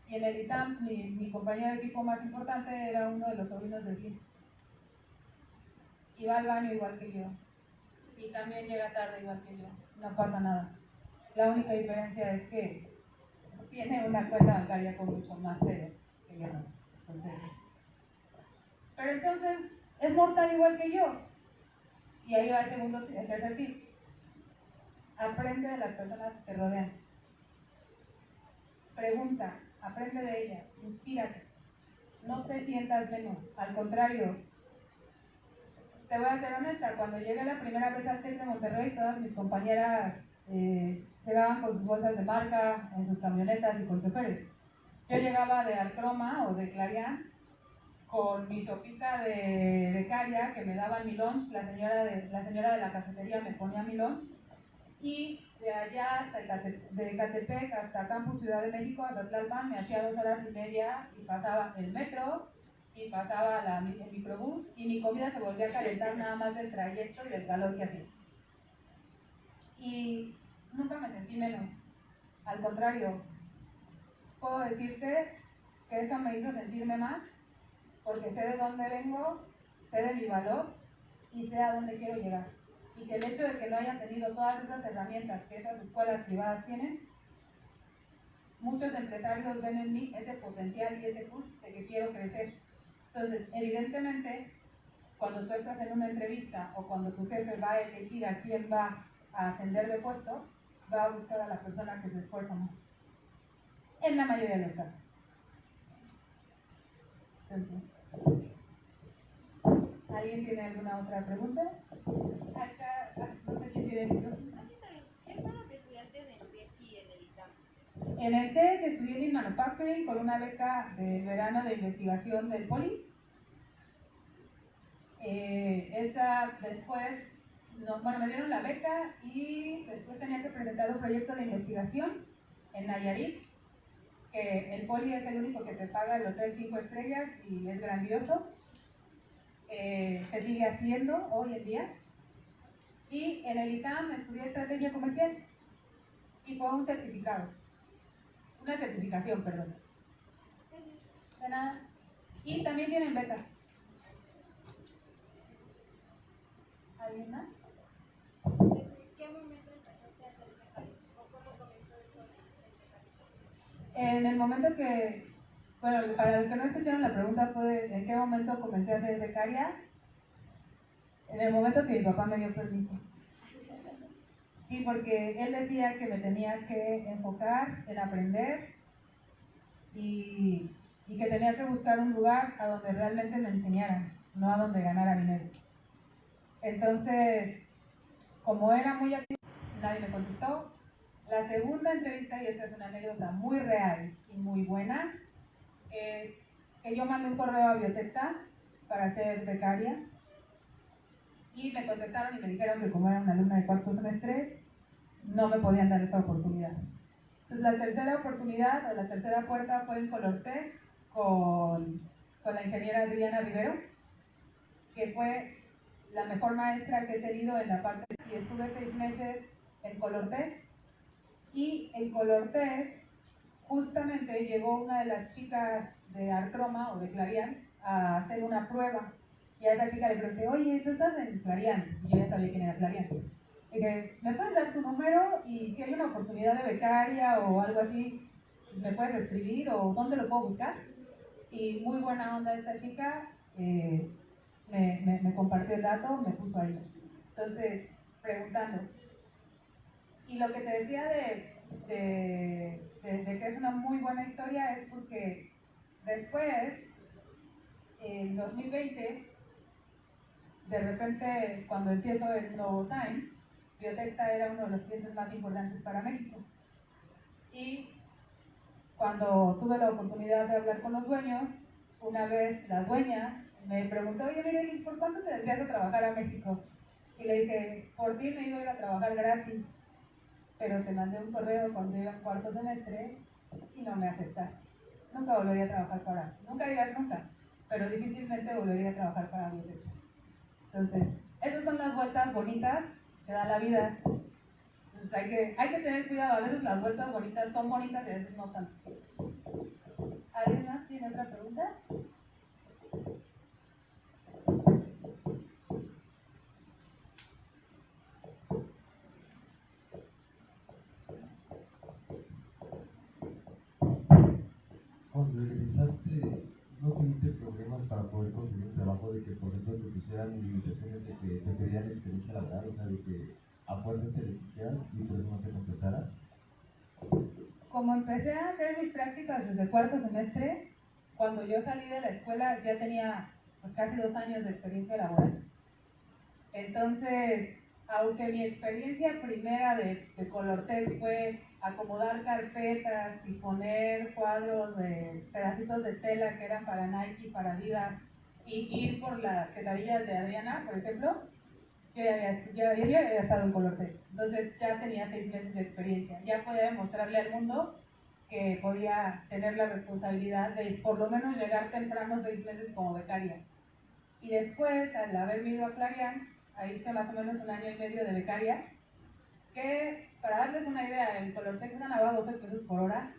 Y en el ITAM, mi compañero de equipo más importante era uno de los sobrinos del Gil. Y va al baño igual que yo. Y también llega tarde igual que yo. No pasa nada. La única diferencia es que tiene una cuenta bancaria con mucho más cero que yo no. Pero entonces es mortal igual que yo. Y ahí va el tercer tip. Aprende de las personas que te rodean. Pregunta, aprende de ellas, inspírate. No te sientas menos, al contrario. Te voy a ser honesta, cuando llegué la primera vez al TEC de Monterrey, todas mis compañeras llegaban con sus bolsas de marca, en sus camionetas y con choferes. Yo llegaba de Arcroma o de Clarion con mi sopita de becaria que me daban mi lunch, la señora de la cafetería me ponía mi lunch, y de allá hasta de Ecatepec hasta Campus Ciudad de México, hasta Tlalpan, me hacía 2 horas y media y pasaba el metro y pasaba el microbús y mi comida se volvía a calentar nada más del trayecto y del calor que hacía. Y nunca me sentí menos, al contrario, puedo decirte que eso me hizo sentirme más porque sé de dónde vengo, sé de mi valor y sé a dónde quiero llegar. Y que el hecho de que no hayan tenido todas esas herramientas que esas escuelas privadas tienen, muchos empresarios ven en mí ese potencial y ese push de que quiero crecer. Entonces, evidentemente, cuando tú estás en una entrevista o cuando tu jefe va a elegir a quién va a ascender de puesto, va a buscar a la persona que se esfuerza más. En la mayoría de los casos. Entonces, ¿alguien tiene alguna otra pregunta? Acá, no sé quién tiene el micrófono. No, sí, está bien. ¿Qué fue lo que estudiaste en el TEC y en el ITAM? En el TEC estudié Lean Manufacturing con una beca de verano de investigación del Poli. Esa después, me dieron la beca y después tenía que presentar un proyecto de investigación en Nayarit, que el Poli es el único que te paga el hotel 5 estrellas y es grandioso. Se sigue haciendo hoy en día. Y en el ITAM estudié estrategia comercial y fue un certificado. Una certificación, perdón. De nada. Y también tienen becas. ¿Alguien más? ¿Desde qué momento empezaste a hacer becario? ¿O cómo comenzó eso de becario? En el momento que, bueno, para los que no escucharon la pregunta fue ¿en qué momento comencé a ser becaria? En el momento que mi papá me dio permiso. Sí, porque él decía que me tenía que enfocar en aprender y que tenía que buscar un lugar a donde realmente me enseñaran, no a donde ganara dinero. Entonces, como era muy activo, nadie me contestó. La segunda entrevista, y esta es una anécdota muy real y muy buena, es que yo mandé un correo a Biotexa para ser becaria y me contestaron y me dijeron que como era una alumna de 4º semestre, no me podían dar esa oportunidad. Entonces la tercera oportunidad o la tercera puerta fue en Colortex con la ingeniera Adriana Rivero, que fue la mejor maestra que he tenido en la parte, y estuve 6 meses en Colortex, y en Colortex justamente llegó una de las chicas de Arcroma o de Clarion a hacer una prueba, y a esa chica le pregunté, oye, ¿tú estás en Clarion? Y yo ya sabía quién era Clarion. Y dije, ¿me puedes dar tu número? Y si hay una oportunidad de becaria o algo así, ¿me puedes escribir o dónde lo puedo buscar? Y muy buena onda esta chica, me compartió el dato, me puso ahí. Entonces, preguntando. Y lo que te decía de que es una muy buena historia es porque después, en 2020, de repente, cuando empiezo el nuevo Science, Biotexa era uno de los clientes más importantes para México. Y cuando tuve la oportunidad de hablar con los dueños, una vez la dueña me preguntó, oye, mire, ¿por cuánto te vendrías a trabajar a México? Y le dije, por ti me iba a ir a trabajar gratis, pero te mandé un correo cuando iba en 4º semestre y no me aceptaste. Nunca volvería a trabajar para. Nunca digas nunca. pero difícilmente volvería a trabajar para Biotech. Entonces, esas son las vueltas bonitas que da la vida. Entonces hay que tener cuidado, a veces las vueltas bonitas son bonitas y a veces no tanto. ¿Alguien más tiene otra pregunta? Cuando regresaste, ¿no tuviste problemas para poder conseguir un trabajo de que, por ejemplo, te pusieran limitaciones de que te pedían experiencia laboral, o sea, de que a fuerzas te lo exigían y por eso no te contrataran? Como empecé a hacer mis prácticas desde cuarto semestre, cuando yo salí de la escuela ya tenía pues, casi 2 años de experiencia laboral. Entonces, aunque mi experiencia primera de Colortex fue acomodar carpetas y poner cuadros de pedacitos de tela que eran para Nike, para Adidas, y ir por las quesadillas de Adriana, por ejemplo, yo ya había estado en Colortex. Entonces ya tenía 6 meses de experiencia. Ya podía demostrarle al mundo que podía tener la responsabilidad de por lo menos llegar temprano 6 meses como becaria. Y después, al haberme ido a Clarion, ahí hice más o menos 1 año y medio de becaria, que para darles una idea, el Colortex ganaba 12 pesos por hora,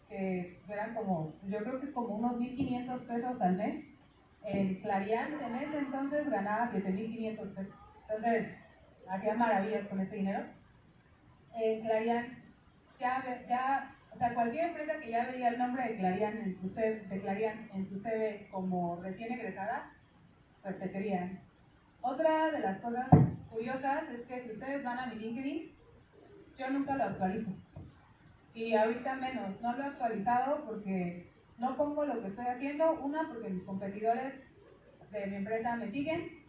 que eran como, yo creo que como unos 1,500 pesos al mes. En Clarion en ese entonces ganaba 7,500 pesos. Entonces, hacía maravillas con ese dinero. En Clarion o sea, cualquier empresa que ya veía el nombre de Clarion en su CV como recién egresada, pues te querían. Otra de las cosas curiosas es que si ustedes van a mi LinkedIn, yo nunca lo actualizo. Y ahorita menos, no lo he actualizado porque no pongo lo que estoy haciendo. Una, porque mis competidores de mi empresa me siguen.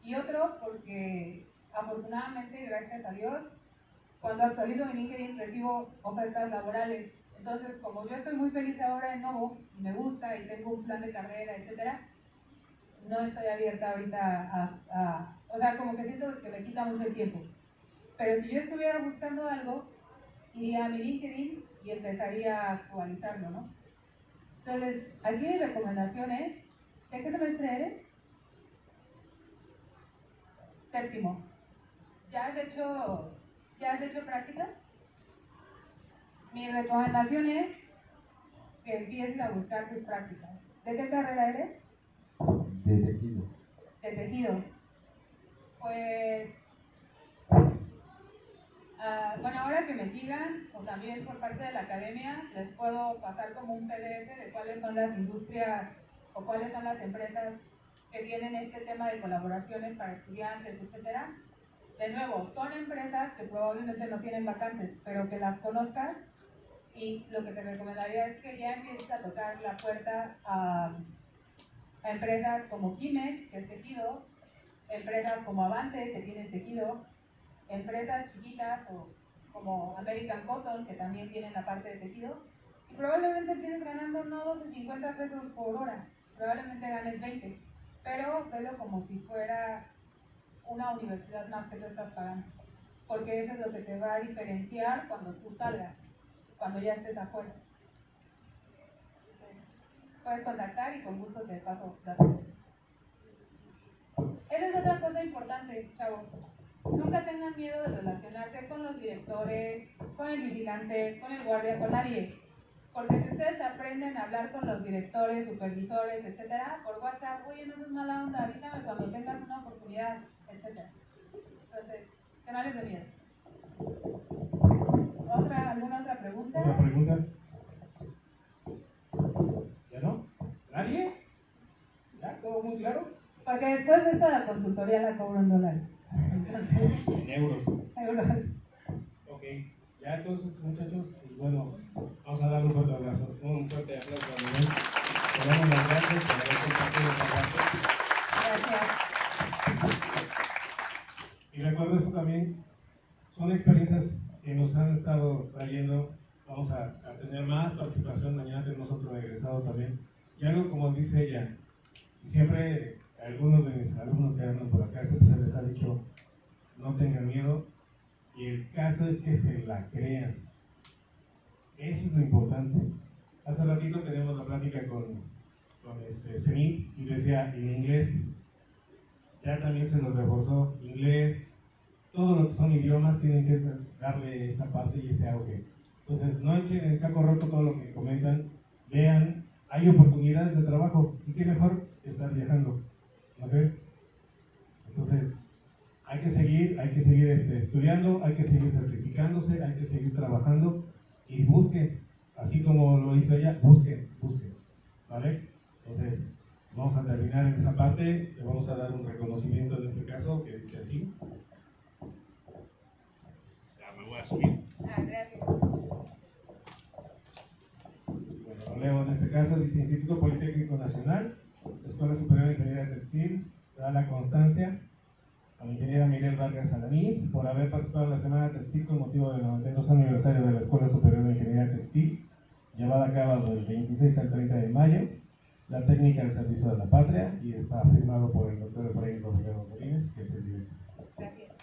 Y otro, porque afortunadamente, gracias a Dios, cuando actualizo mi LinkedIn recibo ofertas laborales. Entonces, como yo estoy muy feliz ahora en Novo, y me gusta y tengo un plan de carrera, etcétera, no estoy abierta ahorita o sea, como que siento que me quita mucho el tiempo. Pero si yo estuviera buscando algo, iría a mi LinkedIn y empezaría a actualizarlo, ¿no? Entonces, aquí mi recomendación es, ¿de qué semestre eres? Séptimo. ¿Ya has hecho prácticas? Mi recomendación es que empieces a buscar tus prácticas. ¿De qué carrera eres? De tejido. De tejido. Pues, bueno, ahora que me sigan, o también por parte de la academia, les puedo pasar como un PDF de cuáles son las industrias o cuáles son las empresas que tienen este tema de colaboraciones para estudiantes, etcétera. De nuevo, son empresas que probablemente no tienen vacantes, pero que las conozcas, y lo que te recomendaría es que ya empieces a tocar la puerta a empresas como Kimex, que es tejido, empresas como Avante, que tienen tejido, empresas chiquitas o como American Cotton, que también tienen la parte de tejido, y probablemente empieces ganando no 12.50 pesos por hora, probablemente ganes 20, pero velo como si fuera una universidad más que tú estás pagando, porque eso es lo que te va a diferenciar cuando tú salgas, cuando ya estés afuera. Entonces, puedes contactar y con gusto te paso datos. Esa es otra cosa importante, chavos. Nunca tengan miedo de relacionarse con los directores, con el vigilante, con el guardia, con nadie. Porque si ustedes aprenden a hablar con los directores, supervisores, etcétera, por WhatsApp, oye, no seas mala onda, avísame cuando tengas una oportunidad, etcétera. Entonces, que no les dé miedo. ¿Alguna otra pregunta? ¿Otra pregunta? ¿Ya no? ¿Nadie? ¿Ya? ¿Todo muy claro? Porque después de esta la consultoría la cobro en dólares. Entonces, En euros. euros. Ok. Ya entonces, muchachos, pues bueno, vamos a dar un fuerte abrazo. Un fuerte aplauso a Miguel. Le damos las gracias por haber compartido esta parte. Gracias. Y recuerdo esto también, son experiencias que nos han estado trayendo. Vamos a tener más participación mañana, tenemos otro egresado también. Y algo como dice ella, y siempre algunos de mis alumnos que andan por acá se les ha dicho, no tengan miedo, y el caso es que se la crean. Eso es lo importante. Hace ratito tenemos la plática con con CENIT y decía en inglés, ya también se nos reforzó inglés, todo lo que son idiomas tienen que darle esa parte y ese auge. Entonces, no echen en saco roto todo lo que comentan, vean, hay oportunidades de trabajo y qué mejor estar viajando, ¿ok? Entonces, hay que seguir estudiando, hay que seguir certificándose, hay que seguir trabajando y busquen, así como lo hizo ella, busquen, ¿vale? Entonces, vamos a terminar en esa parte, le vamos a dar un reconocimiento en este caso que dice así. Ya me voy a subir. Gracias. Bueno, lo leo en este caso, dice Instituto Politécnico Nacional, Escuela Superior de Ingeniería Textil, da la constancia a la ingeniera Miguel Vargas Alanís por haber participado en la Semana Textil con motivo del 92 aniversario de la Escuela Superior de Ingeniería Textil, llevada a cabo del 26 al 30 de mayo, la técnica al servicio de la patria, y está firmado por el doctor Efraín Romero Godínez, que es el director. Gracias.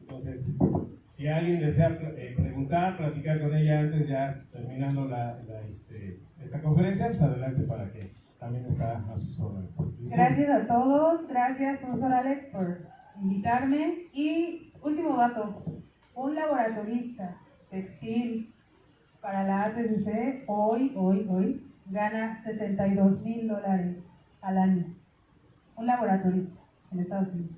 Entonces, si alguien desea preguntar, platicar con ella antes, ya terminando esta conferencia, pues adelante para que también está a sus órdenes. Gracias a todos, gracias profesor Alex por invitarme. Y último dato, un laboratorista textil para la ATCC hoy gana $62,000 al año. Un laboratorista en Estados Unidos.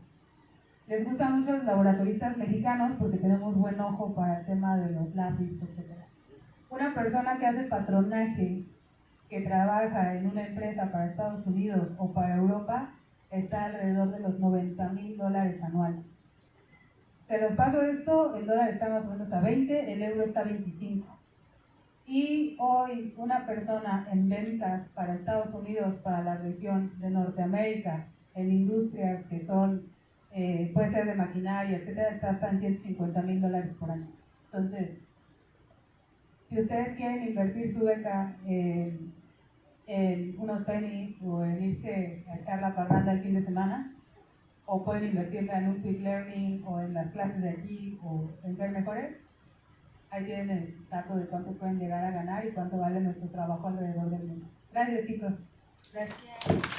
Les gustan mucho los laboratoristas mexicanos porque tenemos buen ojo para el tema de los lápices, etc. Una persona que hace patronaje, que trabaja en una empresa para Estados Unidos o para Europa, está alrededor de los $90,000 anuales. Se los paso esto, el dólar está más o menos a 20, el euro está a 25. Y hoy una persona en ventas para Estados Unidos, para la región de Norteamérica, en industrias que son, puede ser de maquinaria, etcétera, está hasta en $150,000 por año. Entonces, si ustedes quieren invertir su beca en unos tenis o en irse a echar la parranda el fin de semana, o pueden invertirla en un quick learning o en las clases de aquí o en ser mejores, ahí tienen el dato de cuánto pueden llegar a ganar y cuánto vale nuestro trabajo alrededor del mundo. Gracias, chicos. Gracias.